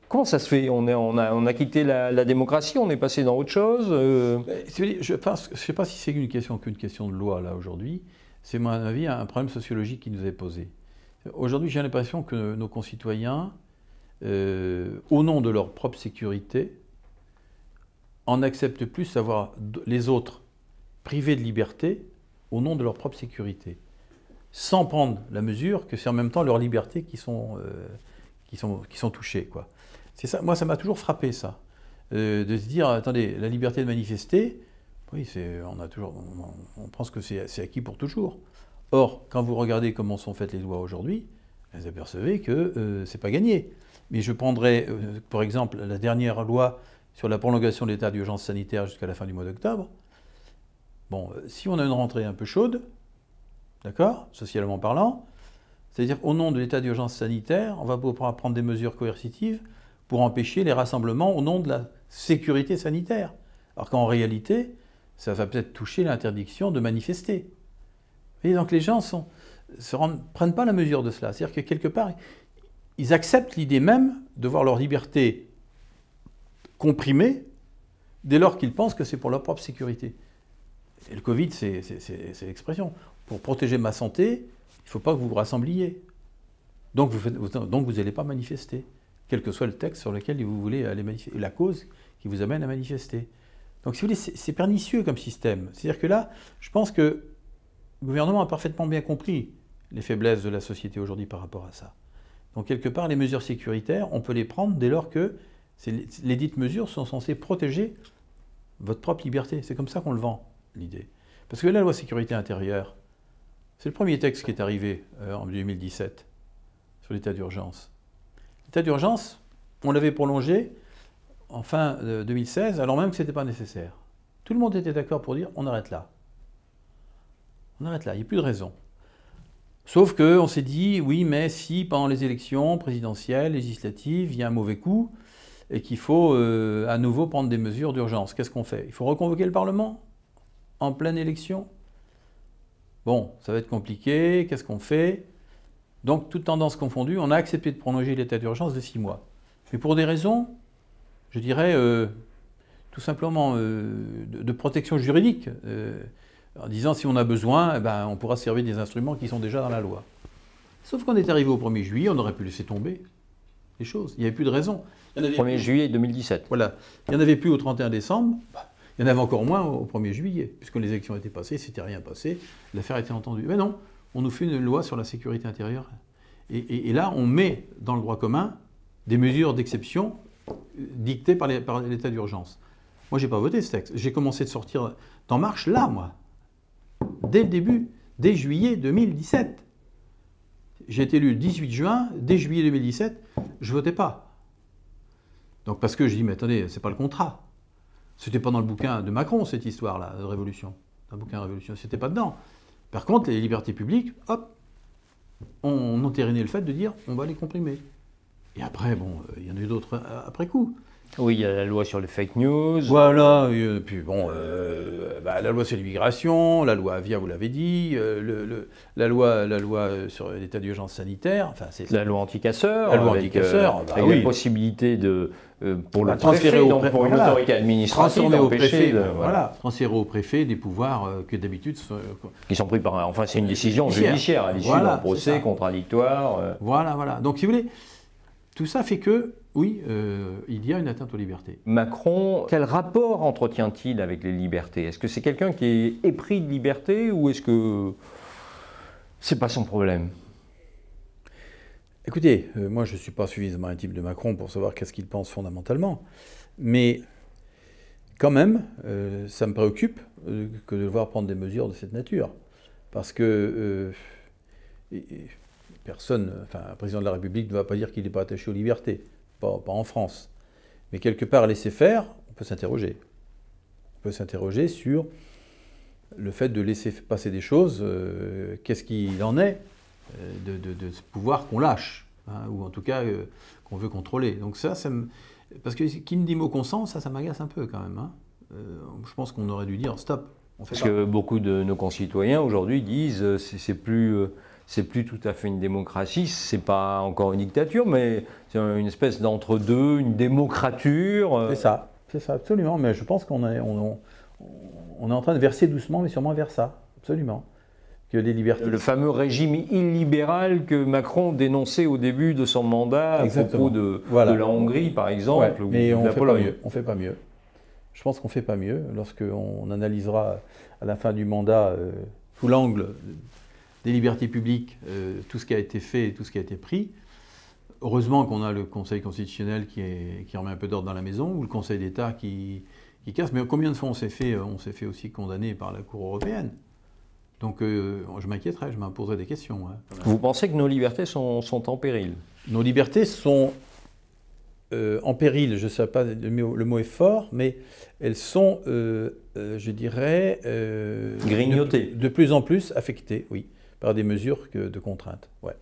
Comment ça se fait? On a quitté la démocratie, on est passé dans autre chose Je ne sais pas si c'est qu'une question de loi là aujourd'hui. C'est à mon avis un problème sociologique qui nous est posé. Aujourd'hui, j'ai l'impression que nos concitoyens, au nom de leur propre sécurité, en acceptent plus d'avoir les autres privés de liberté au nom de leur propre sécurité, sans prendre la mesure que c'est en même temps leurs libertés qui sont touchées, quoi. C'est ça, moi ça m'a toujours frappé ça, de se dire, attendez, la liberté de manifester, oui, on pense que c'est acquis pour toujours. Or, quand vous regardez comment sont faites les lois aujourd'hui, vous apercevez que c'est pas gagné. Mais je prendrai, par exemple, la dernière loi sur la prolongation de l'état d'urgence sanitaire jusqu'à la fin du mois d'octobre. Bon, si on a une rentrée un peu chaude, d'accord, socialement parlant, c'est-à-dire qu'au nom de l'état d'urgence sanitaire, on va pouvoir prendre des mesures coercitives pour empêcher les rassemblements au nom de la sécurité sanitaire. Alors qu'en réalité, ça va peut-être toucher l'interdiction de manifester. Et donc les gens prennent pas la mesure de cela. C'est-à-dire que quelque part, ils acceptent l'idée même de voir leur liberté comprimée dès lors qu'ils pensent que c'est pour leur propre sécurité. Et le Covid, c'est l'expression. Pour protéger ma santé, il ne faut pas que vous vous rassembliez. Donc vous n'allez pas manifester, quel que soit le texte sur lequel vous voulez aller manifester, la cause qui vous amène à manifester. Donc si vous voulez, c'est pernicieux comme système. C'est-à-dire que là, je pense que le gouvernement a parfaitement bien compris les faiblesses de la société aujourd'hui par rapport à ça. Donc quelque part, les mesures sécuritaires, on peut les prendre dès lors que les dites mesures sont censées protéger votre propre liberté. C'est comme ça qu'on le vend, l'idée. Parce que la loi sécurité intérieure, c'est le premier texte qui est arrivé en 2017 sur l'état d'urgence. L'état d'urgence, on l'avait prolongé en fin 2016, alors même que ce n'était pas nécessaire. Tout le monde était d'accord pour dire on arrête là. On arrête là, il n'y a plus de raison. Sauf qu'on s'est dit, oui, mais si pendant les élections présidentielles, législatives, il y a un mauvais coup, et qu'il faut à nouveau prendre des mesures d'urgence, qu'est-ce qu'on fait? Il faut reconvoquer le Parlement en pleine élection? Bon, ça va être compliqué, qu'est-ce qu'on fait? Donc, toutes tendances confondues, on a accepté de prolonger l'état d'urgence de 6 mois. Mais pour des raisons, je dirais, tout simplement de protection juridique, en disant si on a besoin, eh ben, on pourra servir des instruments qui sont déjà dans la loi. Sauf qu'on est arrivé au 1er juillet, on aurait pu laisser tomber il n'y avait plus de raison. 1er juillet 2017. Voilà. Il n'y en avait plus au 31 décembre. Il Il y en avait encore moins au 1er juillet, puisque les élections étaient passées, s'était rien passé, l'affaire était entendue. Mais non, on nous fait une loi sur la sécurité intérieure. Et là, on met dans le droit commun des mesures d'exception dictées par l'état d'urgence. Moi, je n'ai pas voté ce texte. J'ai commencé de sortir d'En Marche là, moi. Dès le début, dès juillet 2017. J'ai été élu le 18 juin, dès juillet 2017, je ne votais pas. Donc parce que je dis, mais attendez, c'est pas le contrat. C'était pas dans le bouquin de Macron, cette histoire-là, de révolution. Un bouquin de révolution, c'était pas dedans. Par contre, les libertés publiques, hop, on entérinait le fait de dire, on va les comprimer. Et après, bon, il y en a eu d'autres après coup. Oui, il y a la loi sur les fake news. Voilà, et puis bon, la loi sur l'immigration, la loi Avia, vous l'avez dit, la loi sur l'état d'urgence sanitaire, enfin c'est la loi anti-casseurs. La loi anti-casseurs, avec la possibilité de pour le transférer préfet, donc pour une autorité administrative, transférer au préfet des pouvoirs que d'habitude qui sont pris par, enfin c'est une décision judiciaire à l'issue d'un procès contradictoire. Voilà. Donc si vous voulez, tout ça fait que oui, il y a une atteinte aux libertés. Macron, quel rapport entretient-il avec les libertés? Est-ce que c'est quelqu'un qui est épris de liberté ou est-ce que c'est pas son problème? Écoutez, moi je ne suis pas suffisamment intime de Macron pour savoir qu'est-ce qu'il pense fondamentalement, mais quand même, ça me préoccupe que de devoir prendre des mesures de cette nature, parce que personne, enfin un président de la République ne va pas dire qu'il n'est pas attaché aux libertés. Pas en France. Mais quelque part, laisser faire, on peut s'interroger. On peut s'interroger sur le fait de laisser passer des choses. Qu'est-ce qu'il en est de ce pouvoir qu'on lâche, hein, ou en tout cas qu'on veut contrôler. Donc ça parce que qui me dit mot consent, ça m'agace un peu quand même. Hein. Je pense qu'on aurait dû dire stop. Parce que beaucoup de nos concitoyens aujourd'hui disent c'est plus tout à fait une démocratie, c'est pas encore une dictature, mais c'est une espèce d'entre-deux, une démocrature. C'est ça, absolument. Mais je pense qu'on est en train de verser doucement, mais sûrement vers ça, absolument. Que les libertés. Le fameux régime illibéral que Macron dénonçait au début de son mandat. Exactement. À propos de la Hongrie, par exemple, ou mais de la Pologne. On fait pas mieux. Je pense qu'on fait pas mieux lorsqu'on analysera à la fin du mandat, sous l'angle des libertés publiques, tout ce qui a été fait et tout ce qui a été pris. Heureusement qu'on a le Conseil constitutionnel qui remet un peu d'ordre dans la maison, ou le Conseil d'État qui casse. Mais combien de fois on s'est fait aussi condamner par la Cour européenne? Donc je m'inquiéterais, je m'imposerais des questions. Hein, vous pensez que nos libertés sont en péril? Nos libertés sont en péril, je ne sais pas, le mot est fort, mais elles sont, je dirais, grignotées. De plus en plus affectées, oui, par des mesures de contrainte. Ouais,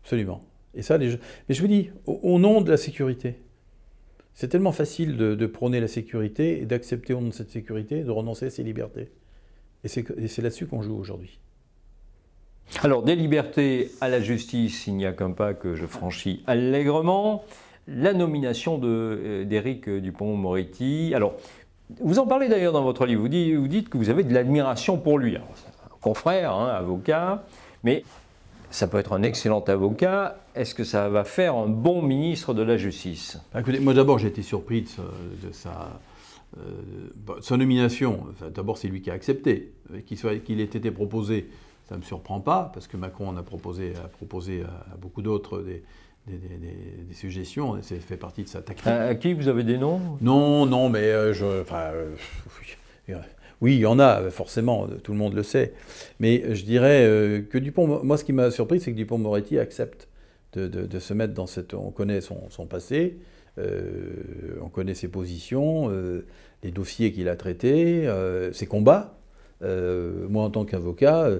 absolument. Et ça, mais je vous dis, au nom de la sécurité, c'est tellement facile de prôner la sécurité et d'accepter au nom de cette sécurité de renoncer à ses libertés. Et c'est là-dessus qu'on joue aujourd'hui. Alors, des libertés à la justice, il n'y a qu'un pas que je franchis allègrement. La nomination d'Éric Dupond-Moretti. Alors, vous en parlez d'ailleurs dans votre livre. Vous dites que vous avez de l'admiration pour lui. Alors, c'est un confrère, hein, avocat, mais ça peut être un excellent avocat. Est-ce que ça va faire un bon ministre de la Justice? Écoutez, moi d'abord, j'ai été surpris de sa nomination. Enfin, d'abord, c'est lui qui a accepté. Qu'il ait été proposé, ça ne me surprend pas, parce que Macron en a proposé à beaucoup d'autres des suggestions, ça fait partie de sa tactique. À qui vous avez des noms? Non, mais oui, il y en a, forcément, tout le monde le sait. Mais je dirais que Dupond, moi ce qui m'a surpris, c'est que Dupond-Moretti accepte de se mettre dans cette... On connaît son passé, on connaît ses positions, les dossiers qu'il a traités, ses combats. Moi, en tant qu'avocat,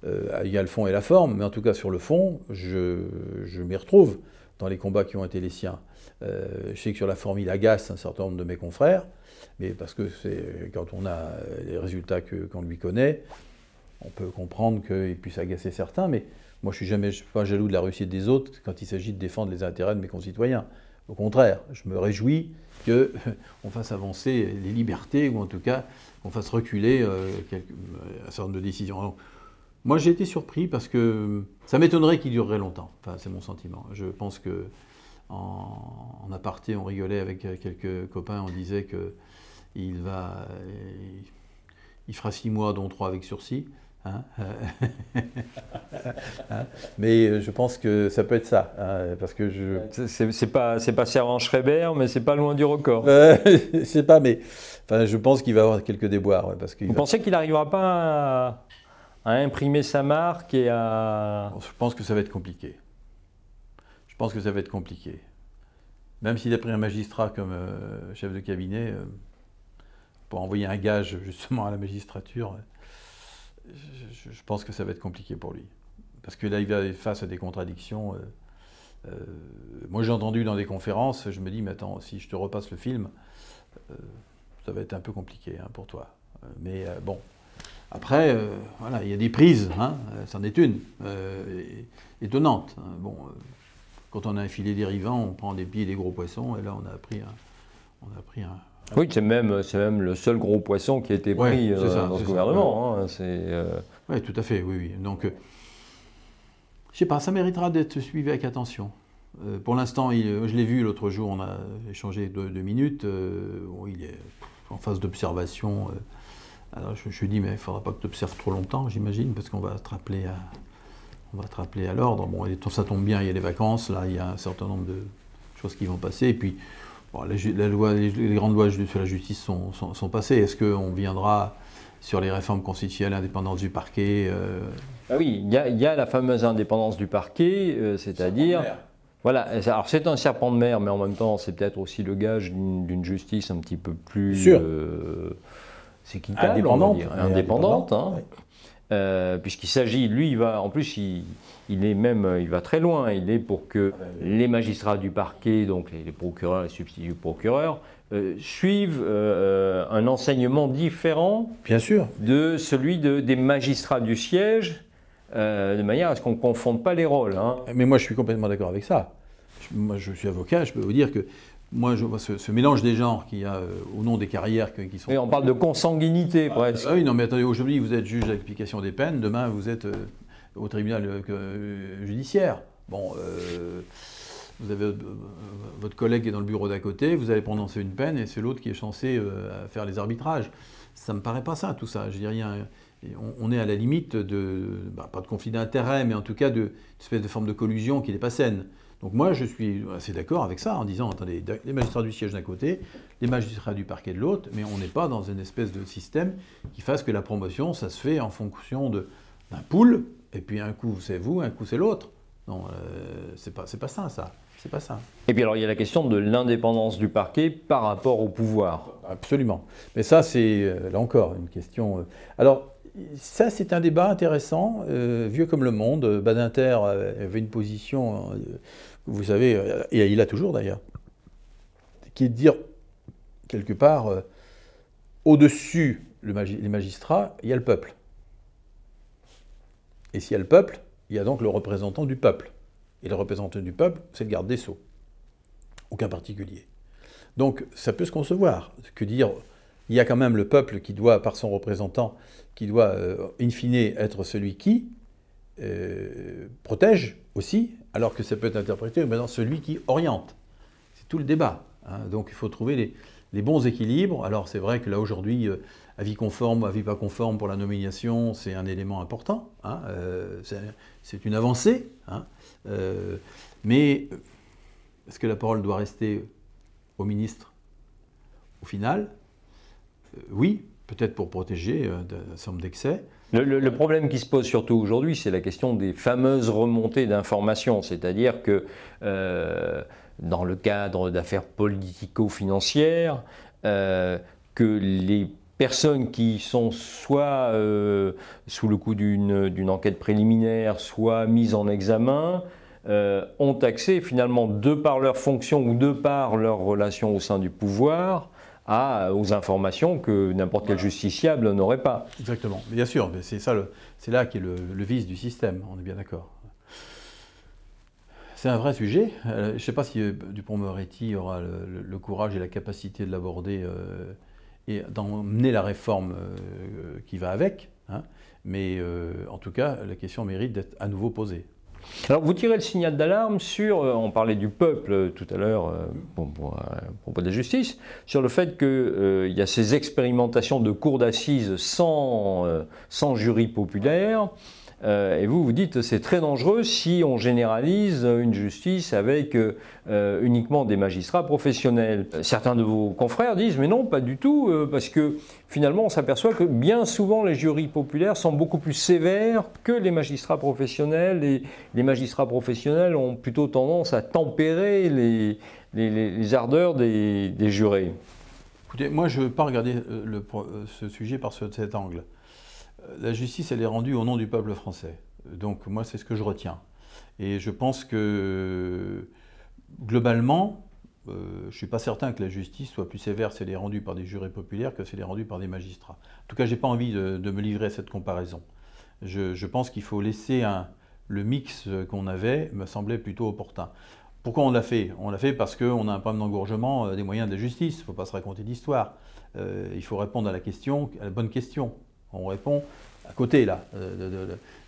il y a le fond et la forme, mais en tout cas sur le fond, je m'y retrouve dans les combats qui ont été les siens. Je sais que sur la forme, il agace un certain nombre de mes confrères, mais parce que quand on a les résultats qu'on lui connaît, on peut comprendre qu'il puisse agacer certains, mais moi je ne suis pas jaloux de la réussite des autres quand il s'agit de défendre les intérêts de mes concitoyens. Au contraire, je me réjouis qu'on fasse avancer les libertés, ou en tout cas qu'on fasse reculer un certain nombre de décisions. Alors, moi, j'ai été surpris parce que ça m'étonnerait qu'il durerait longtemps. Enfin, c'est mon sentiment. Je pense que en aparté, on rigolait avec quelques copains, on disait il fera 6 mois, dont 3 avec sursis. Hein. Hein. Mais je pense que ça peut être ça, hein, parce que c'est pas Servan-Schreiber, mais c'est pas loin du record. je sais pas, mais enfin, je pense qu'il va avoir quelques déboires. Ouais, parce Vous pensez qu'il n'arrivera pas à imprimer sa marque et à... Je pense que ça va être compliqué. Je pense que ça va être compliqué. Même s'il a pris un magistrat comme chef de cabinet, pour envoyer un gage justement à la magistrature, je pense que ça va être compliqué pour lui. Parce que là, il va face à des contradictions. Moi, j'ai entendu dans des conférences, je me dis, mais attends, si je te repasse le film, ça va être un peu compliqué hein, pour toi. Mais bon, après, voilà, il y a des prises, hein, c'en est une, étonnante. Hein. Bon, quand on a un filet dérivant, on prend des pieds et des gros poissons, et là, on a pris un Oui, c'est même le seul gros poisson qui a été pris dans ce gouvernement. Hein, oui, tout à fait, oui, oui. Donc, je sais pas, ça méritera d'être suivi avec attention. Pour l'instant, je l'ai vu l'autre jour, on a échangé 2 minutes. Bon, il est en phase d'observation. Alors, je lui dis, mais il ne faudra pas que tu observes trop longtemps, j'imagine, parce qu'on va te rappeler à l'ordre. Bon, ça tombe bien, il y a les vacances, là, il y a un certain nombre de choses qui vont passer. Et puis, bon, les grandes lois sur la justice sont passées. Est-ce qu'on viendra sur les réformes constitutionnelles, l'indépendance du parquet Ah oui, il y a la fameuse indépendance du parquet, c'est-à-dire... Voilà, alors c'est un serpent de mer, mais en même temps, c'est peut-être aussi le gage d'une justice un petit peu plus... c'est équitable, indépendante, hein. Oui. Puisqu'il s'agit, lui, il va très loin. Il est pour que les magistrats du parquet, donc les procureurs, les substituts procureurs, suivent un enseignement différent, bien sûr, de celui des magistrats du siège, de manière à ce qu'on ne confonde pas les rôles. Hein. Mais moi, je suis complètement d'accord avec ça. Moi, je suis avocat, je peux vous dire que moi, je vois ce mélange des genres qu'il y a au nom des carrières qui sont... Et on parle de consanguinité, presque. Ah oui, non, mais attendez, aujourd'hui, vous êtes juge d'application des peines, demain, vous êtes au tribunal judiciaire. Bon, vous avez votre collègue qui est dans le bureau d'à côté, vous allez prononcer une peine, et c'est l'autre qui est censé faire les arbitrages. Ça ne me paraît pas ça, tout ça. Je dis rien. On est à la limite pas de conflit d'intérêt, mais en tout cas d'une espèce de forme de collusion qui n'est pas saine. Donc moi, je suis assez d'accord avec ça, en disant, attendez, les magistrats du siège d'un côté, les magistrats du parquet de l'autre, mais on n'est pas dans une espèce de système qui fasse que la promotion, ça se fait en fonction d'un pool, et puis un coup c'est vous, un coup c'est l'autre. Non, c'est pas ça, ça. C'est pas ça. Et puis alors, il y a la question de l'indépendance du parquet par rapport au pouvoir. Absolument. Mais ça, c'est, là encore, une question... Alors, ça, c'est un débat intéressant, vieux comme le monde. Badinter avait une position, vous savez, et il a toujours d'ailleurs, qui est de dire, quelque part, au-dessus les magistrats, il y a le peuple. Et s'il y a le peuple, il y a donc le représentant du peuple. Et le représentant du peuple, c'est le garde des Sceaux. Aucun particulier. Donc, ça peut se concevoir. Que dire, il y a quand même le peuple qui doit, par son représentant, qui doit, in fine, être celui qui protège aussi, alors que ça peut être interprété comme étant celui qui oriente. C'est tout le débat. Hein. Donc il faut trouver les bons équilibres. Alors c'est vrai que là aujourd'hui, avis conforme, avis pas conforme pour la nomination, c'est un élément important. Hein. C'est une avancée. Hein. Mais est-ce que la parole doit rester au ministre au final? Oui, peut-être pour protéger d'un certain nombre d'excès. Le problème qui se pose surtout aujourd'hui, c'est la question des fameuses remontées d'informations. C'est-à-dire que dans le cadre d'affaires politico-financières, que les personnes qui sont soit sous le coup d'une enquête préliminaire, soit mises en examen, ont accès finalement, de par leur fonction ou de par leur relation au sein du pouvoir, aux informations que n'importe quel justiciable n'aurait pas. Exactement, bien sûr, c'est là qu'est le vice du système, on est bien d'accord. C'est un vrai sujet. Je ne sais pas si Dupond-Moretti aura le courage et la capacité de l'aborder et d'emmener la réforme qui va avec, hein, mais en tout cas, la question mérite d'être à nouveau posée. Alors vous tirez le signal d'alarme sur, on parlait du peuple tout à l'heure à propos de la justice, sur le fait qu'il y a ces expérimentations de cours d'assises sans jury populaire. Et vous dites que c'est très dangereux si on généralise une justice avec uniquement des magistrats professionnels. Certains de vos confrères disent mais non, pas du tout, parce que finalement on s'aperçoit que bien souvent les jurys populaires sont beaucoup plus sévères que les magistrats professionnels, et les magistrats professionnels ont plutôt tendance à tempérer les ardeurs des jurés. Écoutez, moi je ne veux pas regarder ce sujet par cet angle. La justice, elle est rendue au nom du peuple français. Donc moi, c'est ce que je retiens. Et je pense que, globalement, je ne suis pas certain que la justice soit plus sévère si elle est rendue par des jurés populaires que si elle est rendue par des magistrats. En tout cas, je n'ai pas envie de me livrer à cette comparaison. Je pense qu'il faut laisser le mix qu'on avait, me semblait plutôt opportun. Pourquoi on l'a fait? On l'a fait parce qu'on a un problème d'engorgement des moyens de la justice. Il ne faut pas se raconter d'histoire. Il faut répondre à la bonne question. On répond à côté, là.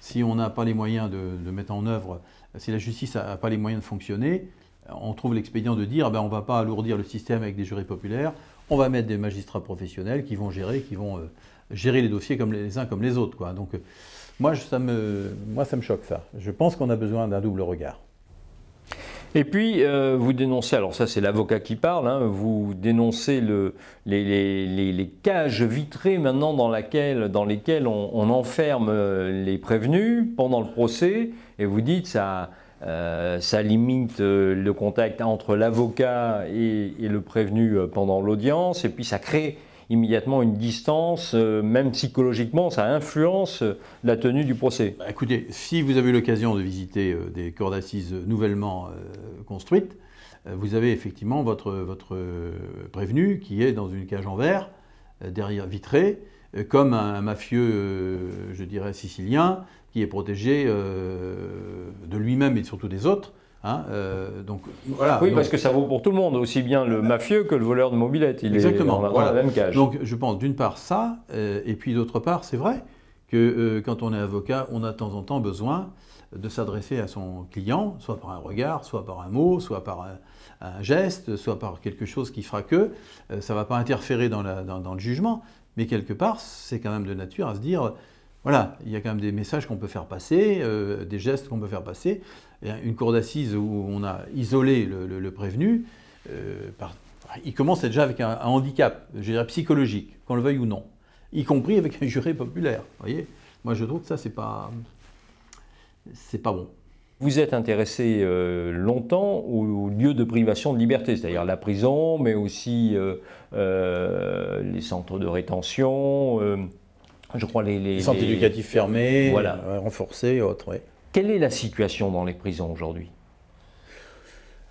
Si on n'a pas les moyens de mettre en œuvre, si la justice n'a pas les moyens de fonctionner, on trouve l'expédient de dire on ne va pas alourdir le système avec des jurys populaires, on va mettre des magistrats professionnels qui vont gérer les dossiers les uns comme les autres, quoi. Donc, moi, ça me choque, ça. Je pense qu'on a besoin d'un double regard. Et puis, vous dénoncez, alors ça c'est l'avocat qui parle, hein, vous dénoncez les cages vitrées maintenant dans lesquelles on enferme les prévenus pendant le procès, et vous dites ça limite le contact entre l'avocat et le prévenu pendant l'audience, et puis ça crée immédiatement une distance, même psychologiquement, ça influence la tenue du procès. Écoutez, si vous avez eu l'occasion de visiter des cours d'assises nouvellement construites, vous avez effectivement votre prévenu qui est dans une cage en verre, derrière vitrée, comme un mafieux, je dirais, sicilien, qui est protégé de lui-même et surtout des autres. Hein, donc, voilà. Oui, parce que ça vaut pour tout le monde, aussi bien le mafieux que le voleur de mobilette. Il exactement, est dans la même cage. Donc je pense d'une part ça, et puis d'autre part, c'est vrai que quand on est avocat, on a de temps en temps besoin de s'adresser à son client, soit par un regard, soit par un mot, soit par un geste, soit par quelque chose qui fera que ça ne va pas interférer dans le jugement, mais quelque part, c'est quand même de nature à se dire, voilà, il y a quand même des messages qu'on peut faire passer, des gestes qu'on peut faire passer. Et une cour d'assises où on a isolé le prévenu, il commence déjà avec un handicap, je dirais psychologique, qu'on le veuille ou non, y compris avec un juré populaire. Vous voyez, moi je trouve que ça, c'est pas bon. Vous êtes intéressé longtemps aux lieux de privation de liberté, c'est-à-dire la prison, mais aussi les centres de rétention, je crois les centres éducatifs fermés, voilà. Renforcés et autres. Ouais. Quelle est la situation dans les prisons aujourd'hui?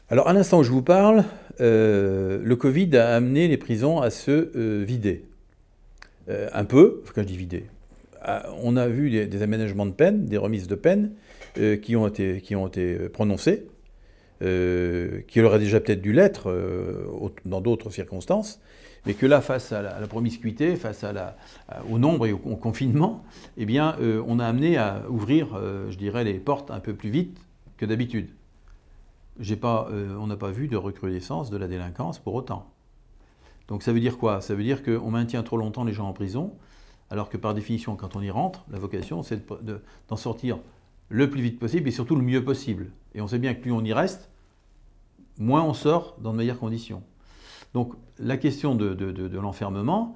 Alors, à l'instant où je vous parle, le Covid a amené les prisons à se vider. Un peu, quand je dis vider, on a vu des aménagements de peine, des remises de peine qui ont été prononcées, qui auraient déjà peut-être dû l'être dans d'autres circonstances, mais que là, face à la promiscuité, face au nombre et au confinement, eh bien, on a amené à ouvrir, je dirais, les portes un peu plus vite que d'habitude. On n'a pas vu de recrudescence de la délinquance pour autant. Donc ça veut dire quoi? Ça veut dire qu'on maintient trop longtemps les gens en prison, alors que par définition, quand on y rentre, la vocation, c'est d'en sortir le plus vite possible et surtout le mieux possible. Et on sait bien que plus on y reste, moins on sort dans de meilleures conditions. Donc la question de l'enfermement,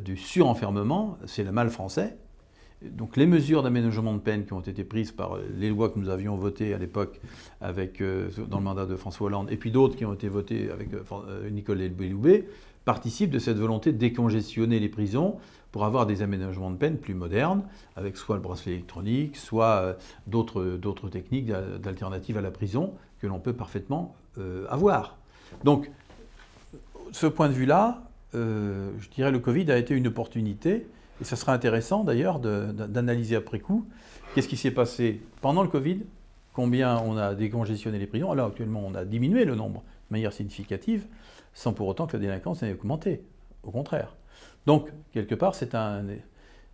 du surenfermement, c'est le mal français. Donc les mesures d'aménagement de peine qui ont été prises par les lois que nous avions votées à l'époque dans le mandat de François Hollande, et puis d'autres qui ont été votées avec Nicole Belloubet, participent de cette volonté de décongestionner les prisons pour avoir des aménagements de peine plus modernes, avec soit le bracelet électronique, soit d'autres techniques d'alternatives à la prison que l'on peut parfaitement avoir. Donc, ce point de vue-là, je dirais le Covid a été une opportunité, et ça sera intéressant d'ailleurs d'analyser après coup qu'est-ce qui s'est passé pendant le Covid, combien on a décongestionné les prisons. Alors actuellement, on a diminué le nombre de manière significative, sans pour autant que la délinquance ait augmenté, au contraire. Donc, quelque part,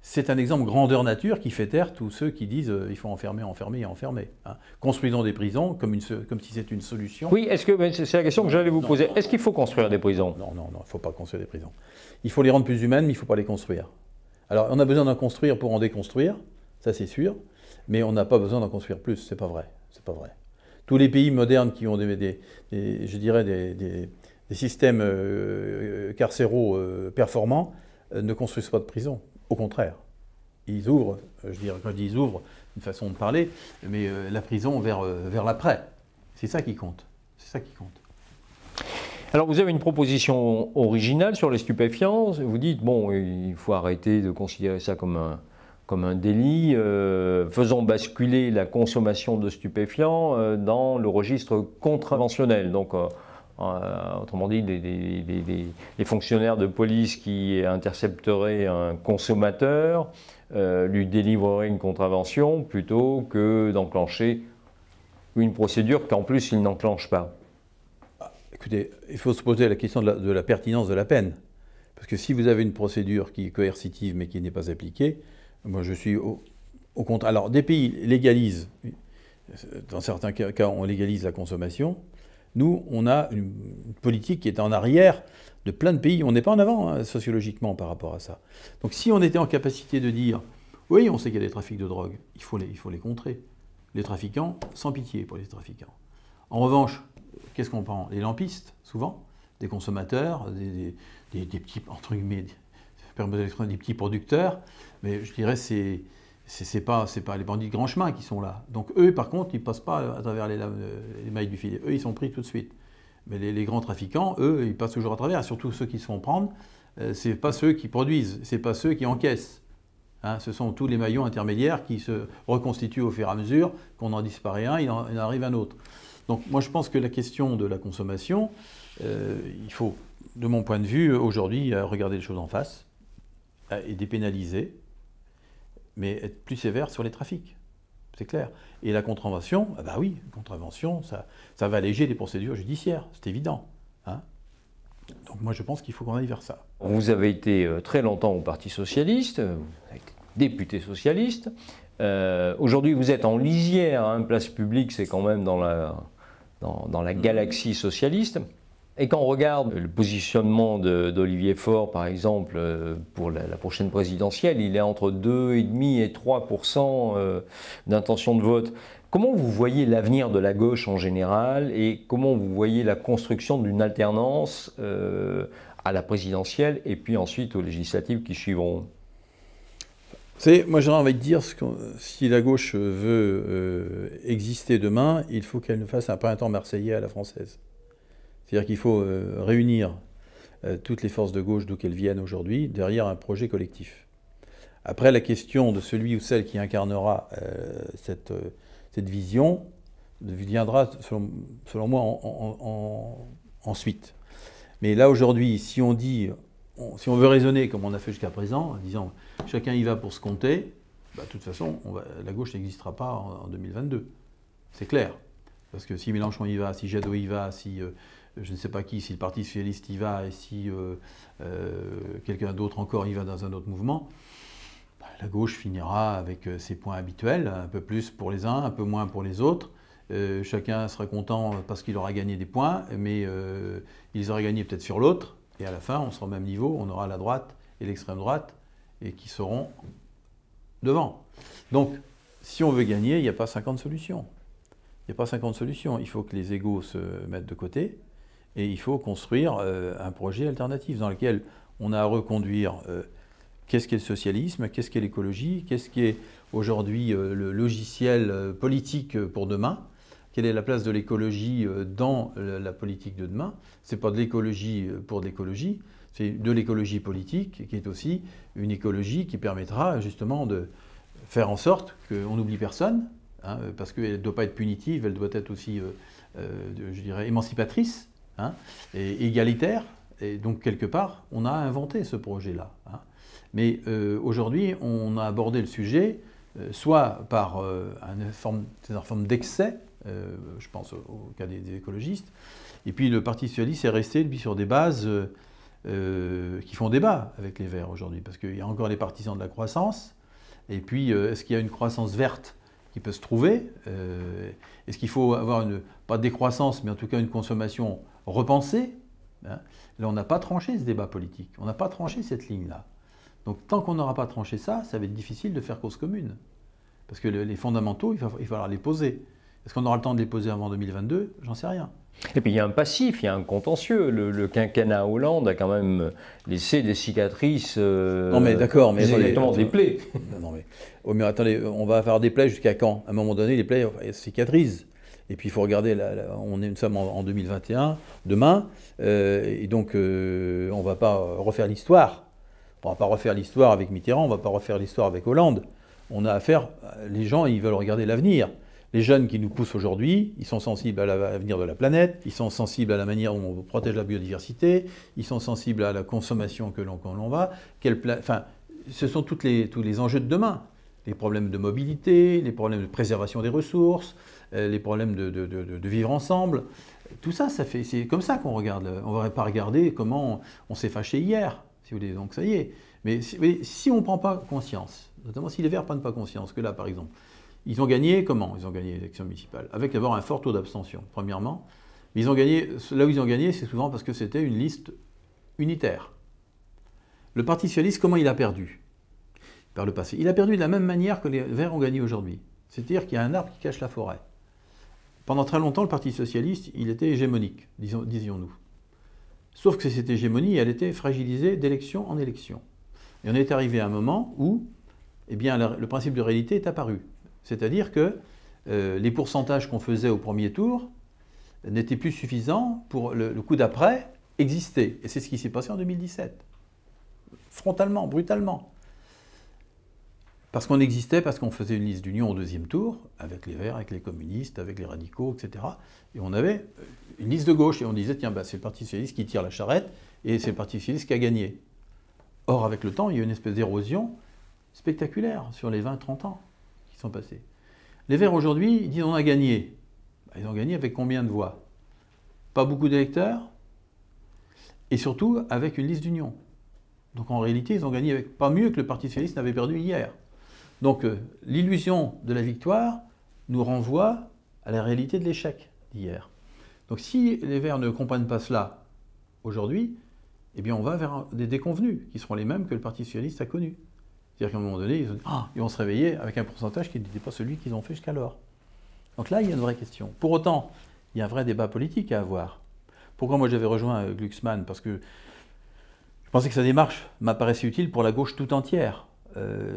c'est un exemple grandeur nature qui fait taire tous ceux qui disent il faut enfermer, enfermer et enfermer. Hein. Construisons des prisons comme si c'était une solution. Oui, c'est la question que j'allais vous poser. Est-ce qu'il faut construire des prisons? Non, il ne faut pas construire des prisons. Il faut les rendre plus humaines, mais il ne faut pas les construire. Alors, on a besoin d'en construire pour en déconstruire, ça c'est sûr, mais on n'a pas besoin d'en construire plus, c'est pas vrai. C'est pas vrai. Tous les pays modernes qui ont des systèmes carcéraux performants ne construisent pas de prison. Au contraire, ils ouvrent, je dirais, quand ils ouvrent, une façon de parler, mais la prison vers l'après. C'est ça qui compte. C'est ça qui compte. Alors vous avez une proposition originale sur les stupéfiants. Vous dites, bon, il faut arrêter de considérer ça comme un délit. Faisons basculer la consommation de stupéfiants dans le registre contraventionnel. Donc, autrement dit, les fonctionnaires de police qui intercepteraient un consommateur lui délivreraient une contravention plutôt que d'enclencher une procédure qu'en plus il n'enclenche pas. Écoutez, il faut se poser la question de la pertinence de la peine. Parce que si vous avez une procédure qui est coercitive mais qui n'est pas appliquée, moi je suis au contraire. Alors des pays légalisent, dans certains cas on légalise la consommation. Nous, on a une politique qui est en arrière de plein de pays. On n'est pas en avant hein, sociologiquement par rapport à ça. Donc si on était en capacité de dire, oui, on sait qu'il y a des trafics de drogue, il faut les contrer. Les trafiquants, sans pitié pour les trafiquants. En revanche, qu'est-ce qu'on prend? Les lampistes, souvent, des consommateurs, des petits, entre guillemets, des petits producteurs, mais je dirais c'est pas les bandits de grand chemin qui sont là. Donc eux, par contre, ils ne passent pas à travers les mailles du filet. Eux, ils sont pris tout de suite. Mais les grands trafiquants, eux, ils passent toujours à travers. Surtout ceux qui se font prendre, c'est pas ceux qui produisent, c'est pas ceux qui encaissent. Hein, ce sont tous les maillons intermédiaires qui se reconstituent au fur et à mesure qu'on en disparaît un, il en arrive un autre. Donc moi je pense que la question de la consommation, il faut, de mon point de vue, aujourd'hui, regarder les choses en face et dépénaliser, mais être plus sévère sur les trafics, c'est clair. Et la contravention, ah bah oui, contravention, ça va alléger les procédures judiciaires, c'est évident. Hein. Donc moi je pense qu'il faut qu'on aille vers ça. Vous avez été très longtemps au Parti Socialiste, vous avez été député socialiste. Aujourd'hui vous êtes en lisière, hein, place publique, c'est quand même dans la galaxie socialiste. Et quand on regarde le positionnement d'Olivier Faure, par exemple, pour la prochaine présidentielle, il est entre 2,5 et 3% d'intention de vote. Comment vous voyez l'avenir de la gauche en général et comment vous voyez la construction d'une alternance à la présidentielle et puis ensuite aux législatives qui suivront? Moi j'aurais envie de dire, si la gauche veut exister demain, il faut qu'elle fasse un printemps marseillais à la française. C'est-à-dire qu'il faut réunir toutes les forces de gauche d'où qu'elles viennent aujourd'hui derrière un projet collectif. Après, la question de celui ou celle qui incarnera cette vision viendra, selon moi, ensuite. Mais là, aujourd'hui, si on veut raisonner comme on a fait jusqu'à présent, en disant chacun y va pour se compter, bah, de toute façon, la gauche n'existera pas en 2022. C'est clair. Parce que si Mélenchon y va, si Jadot y va, si je ne sais pas qui, si le Parti Socialiste y va et si quelqu'un d'autre encore y va dans un autre mouvement, bah, la gauche finira avec ses points habituels, un peu plus pour les uns, un peu moins pour les autres. Chacun sera content parce qu'il aura gagné des points, mais il les aura gagnés peut-être sur l'autre. Et à la fin, on sera au même niveau, on aura la droite et l'extrême droite, et qui seront devant. Donc, si on veut gagner, il n'y a pas 50 solutions. Il n'y a pas 50 solutions. Il faut que les égos se mettent de côté, et il faut construire un projet alternatif dans lequel on a à reconduire qu'est-ce qu'est le socialisme, qu'est-ce qu'est l'écologie, qu'est-ce qu'est aujourd'hui le logiciel politique pour demain. Quelle est la place de l'écologie dans la politique de demain? Ce n'est pas de l'écologie pour de l'écologie, c'est de l'écologie politique qui est aussi une écologie qui permettra justement de faire en sorte qu'on n'oublie personne, hein, parce qu'elle ne doit pas être punitive, elle doit être aussi, je dirais, émancipatrice, hein, et égalitaire. Et donc, quelque part, on a inventé ce projet-là. Hein. Mais aujourd'hui, on a abordé le sujet soit par une forme d'excès, je pense au cas des écologistes, et puis le Parti Socialiste est resté, lui, sur des bases qui font débat avec les Verts aujourd'hui, parce qu'il y a encore les partisans de la croissance, et puis est-ce qu'il y a une croissance verte qui peut se trouver? Est-ce qu'il faut avoir, pas de décroissance, mais en tout cas une consommation repensée, hein? Là, on n'a pas tranché ce débat politique, on n'a pas tranché cette ligne-là. Donc tant qu'on n'aura pas tranché ça, ça va être difficile de faire cause commune. Parce que les fondamentaux, il va falloir les poser. Est-ce qu'on aura le temps de les poser avant 2022? J'en sais rien. Et puis il y a un passif, il y a un contentieux. Le quinquennat Hollande a quand même laissé des cicatrices. Non mais d'accord, mais exactement des plaies. Oh, mais attendez, on va faire des plaies jusqu'à quand? À un moment donné, les plaies cicatrisent. Et puis il faut regarder, nous sommes en 2021, demain, et donc on ne va pas refaire l'histoire. On ne va pas refaire l'histoire avec Mitterrand, on ne va pas refaire l'histoire avec Hollande. On a affaire, les gens, ils veulent regarder l'avenir. Les jeunes qui nous poussent aujourd'hui, ils sont sensibles à l'avenir de la planète, ils sont sensibles à la manière dont on protège la biodiversité, ils sont sensibles à la consommation que l'on va. Enfin, ce sont tous les enjeux de demain. Les problèmes de mobilité, les problèmes de préservation des ressources, les problèmes de vivre ensemble. Tout ça, c'est comme ça qu'on regarde. On ne va pas regarder comment on s'est fâché hier, si vous voulez. Donc ça y est. Mais si on ne prend pas conscience, notamment si les Verts ne prennent pas conscience, que là, par exemple, ils ont gagné comment? Ils ont gagné l'élection municipale, avec d'abord un fort taux d'abstention, premièrement. Mais ils ont gagné, là où ils ont gagné, c'est souvent parce que c'était une liste unitaire. Le Parti socialiste, comment il a perdu par le passé? Il a perdu de la même manière que les Verts ont gagné aujourd'hui. C'est-à-dire qu'il y a un arbre qui cache la forêt. Pendant très longtemps, le Parti socialiste, il était hégémonique, disions-nous. Sauf que cette hégémonie, elle était fragilisée d'élection en élection. Et on est arrivé à un moment où eh bien, le principe de réalité est apparu. C'est-à-dire que les pourcentages qu'on faisait au premier tour n'étaient plus suffisants pour le coup d'après exister. Et c'est ce qui s'est passé en 2017. Frontalement, brutalement. Parce qu'on existait, parce qu'on faisait une liste d'union au deuxième tour, avec les Verts, avec les communistes, avec les radicaux, etc. Et on avait une liste de gauche, et on disait, tiens, bah, c'est le Parti socialiste qui tire la charrette, et c'est le Parti socialiste qui a gagné. Or, avec le temps, il y a eu une espèce d'érosion spectaculaire sur les 20-30 ans qui sont passés. Les Verts, aujourd'hui, ils disent, on a gagné. Bah, ils ont gagné avec combien de voix? Pas beaucoup d'électeurs, et surtout avec une liste d'union. Donc en réalité, ils ont gagné avec pas mieux que le Parti socialiste n'avait perdu hier. Donc l'illusion de la victoire nous renvoie à la réalité de l'échec d'hier. Donc si les Verts ne comprennent pas cela aujourd'hui, eh bien on va vers des déconvenus qui seront les mêmes que le Parti socialiste a connus. C'est-à-dire qu'à un moment donné, ils vont se réveiller avec un pourcentage qui n'était pas celui qu'ils ont fait jusqu'alors. Donc là, il y a une vraie question. Pour autant, il y a un vrai débat politique à avoir. Pourquoi moi j'avais rejoint Glucksmann? Parce que je pensais que sa démarche m'apparaissait utile pour la gauche tout entière.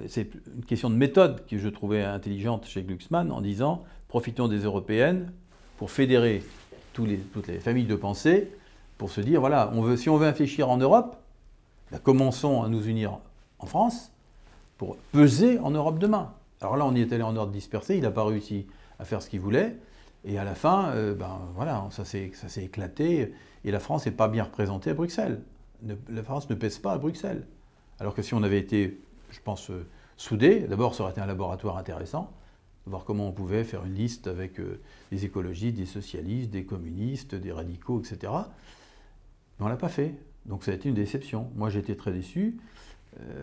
C'est une question de méthode que je trouvais intelligente chez Glucksmann en disant profitons des européennes pour fédérer toutes les familles de pensée, pour se dire voilà, si on veut infléchir en Europe, ben commençons à nous unir en France pour peser en Europe demain. Alors là, on y est allé en ordre dispersé, il n'a pas réussi à faire ce qu'il voulait, et à la fin, voilà, ça s'est éclaté, et la France n'est pas bien représentée à Bruxelles. La France ne pèse pas à Bruxelles. Alors que si on avait été, je pense, soudés, d'abord ça aurait été un laboratoire intéressant, de voir comment on pouvait faire une liste avec des écologistes, des socialistes, des communistes, des radicaux, etc. Mais on ne l'a pas fait. Donc ça a été une déception. Moi j'ai été très déçu,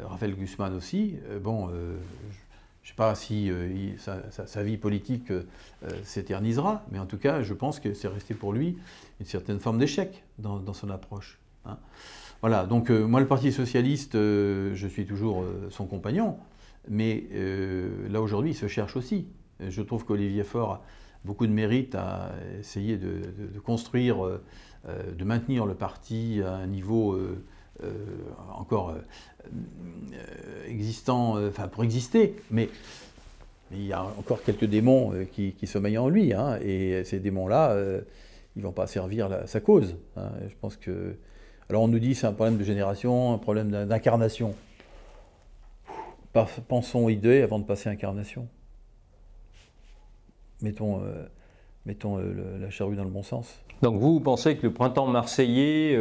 Raphaël Glucksmann aussi. Je ne sais pas si sa vie politique s'éternisera, mais en tout cas je pense que c'est resté pour lui une certaine forme d'échec dans son approche. Hein. Voilà, donc moi le Parti socialiste, je suis toujours son compagnon, mais là aujourd'hui il se cherche aussi. Je trouve qu'Olivier Faure a beaucoup de mérite à essayer de construire, de maintenir le parti à un niveau encore existant, enfin pour exister, mais il y a encore quelques démons qui sommeillent en lui, hein, et ces démons-là, ils ne vont pas servir sa cause. Hein. Je pense que... Alors on nous dit c'est un problème de génération, un problème d'incarnation. Pensons idée avant de passer à incarnation. Mettons la charrue dans le bon sens. Donc vous pensez que le printemps marseillais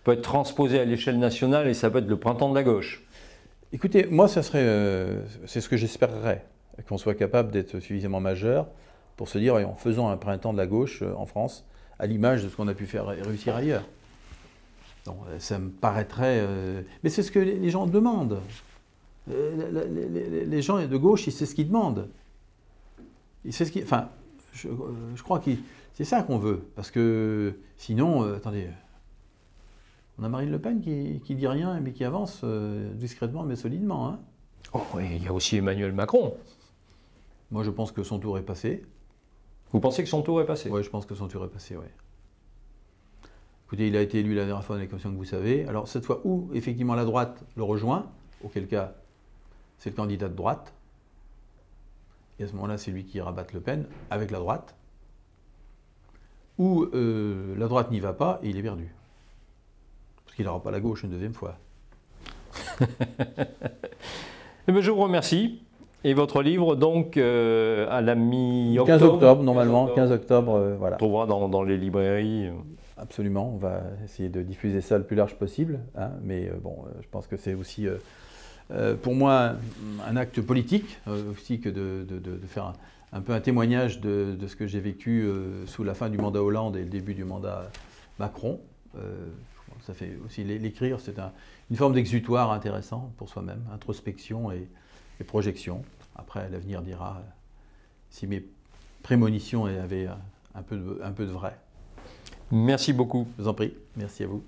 peut être transposé à l'échelle nationale et ça peut être le printemps de la gauche? Écoutez, moi c'est ce que j'espérerais, qu'on soit capable d'être suffisamment majeur pour se dire en faisant un printemps de la gauche en France, à l'image de ce qu'on a pu faire réussir ailleurs. Bon, ça me paraîtrait... mais c'est ce que les gens demandent. Les gens de gauche, c'est ce qu'ils demandent. Enfin, je crois que c'est ça qu'on veut. Parce que sinon, attendez, on a Marine Le Pen qui dit rien, mais qui avance discrètement mais solidement. Hein. Oh, oui, il y a aussi Emmanuel Macron. Moi, je pense que son tour est passé. Vous pensez que son tour est passé? Oui, je pense que son tour est passé, oui. Écoutez, il a été élu la dernière fois dans les commissions que vous savez. Alors, cette fois, où effectivement la droite le rejoint, auquel cas, c'est le candidat de droite. Et à ce moment-là, c'est lui qui rabatte Le Pen avec la droite. Ou la droite n'y va pas et il est perdu. Parce qu'il n'aura pas la gauche une deuxième fois. Eh bien, je vous remercie. Et votre livre, donc, à la mi-octobre 15 octobre, normalement. 15 octobre, voilà. On trouvera dans les librairies. Absolument. On va essayer de diffuser ça le plus large possible. Hein, mais bon, je pense que c'est aussi, pour moi, un acte politique, aussi que de faire un peu un témoignage de ce que j'ai vécu sous la fin du mandat Hollande et le début du mandat Macron. Ça fait aussi l'écrire, c'est une forme d'exutoire intéressant pour soi-même, introspection et projection. Après, l'avenir dira si mes prémonitions avaient un peu de vrai. Merci beaucoup. Je vous en prie, merci à vous.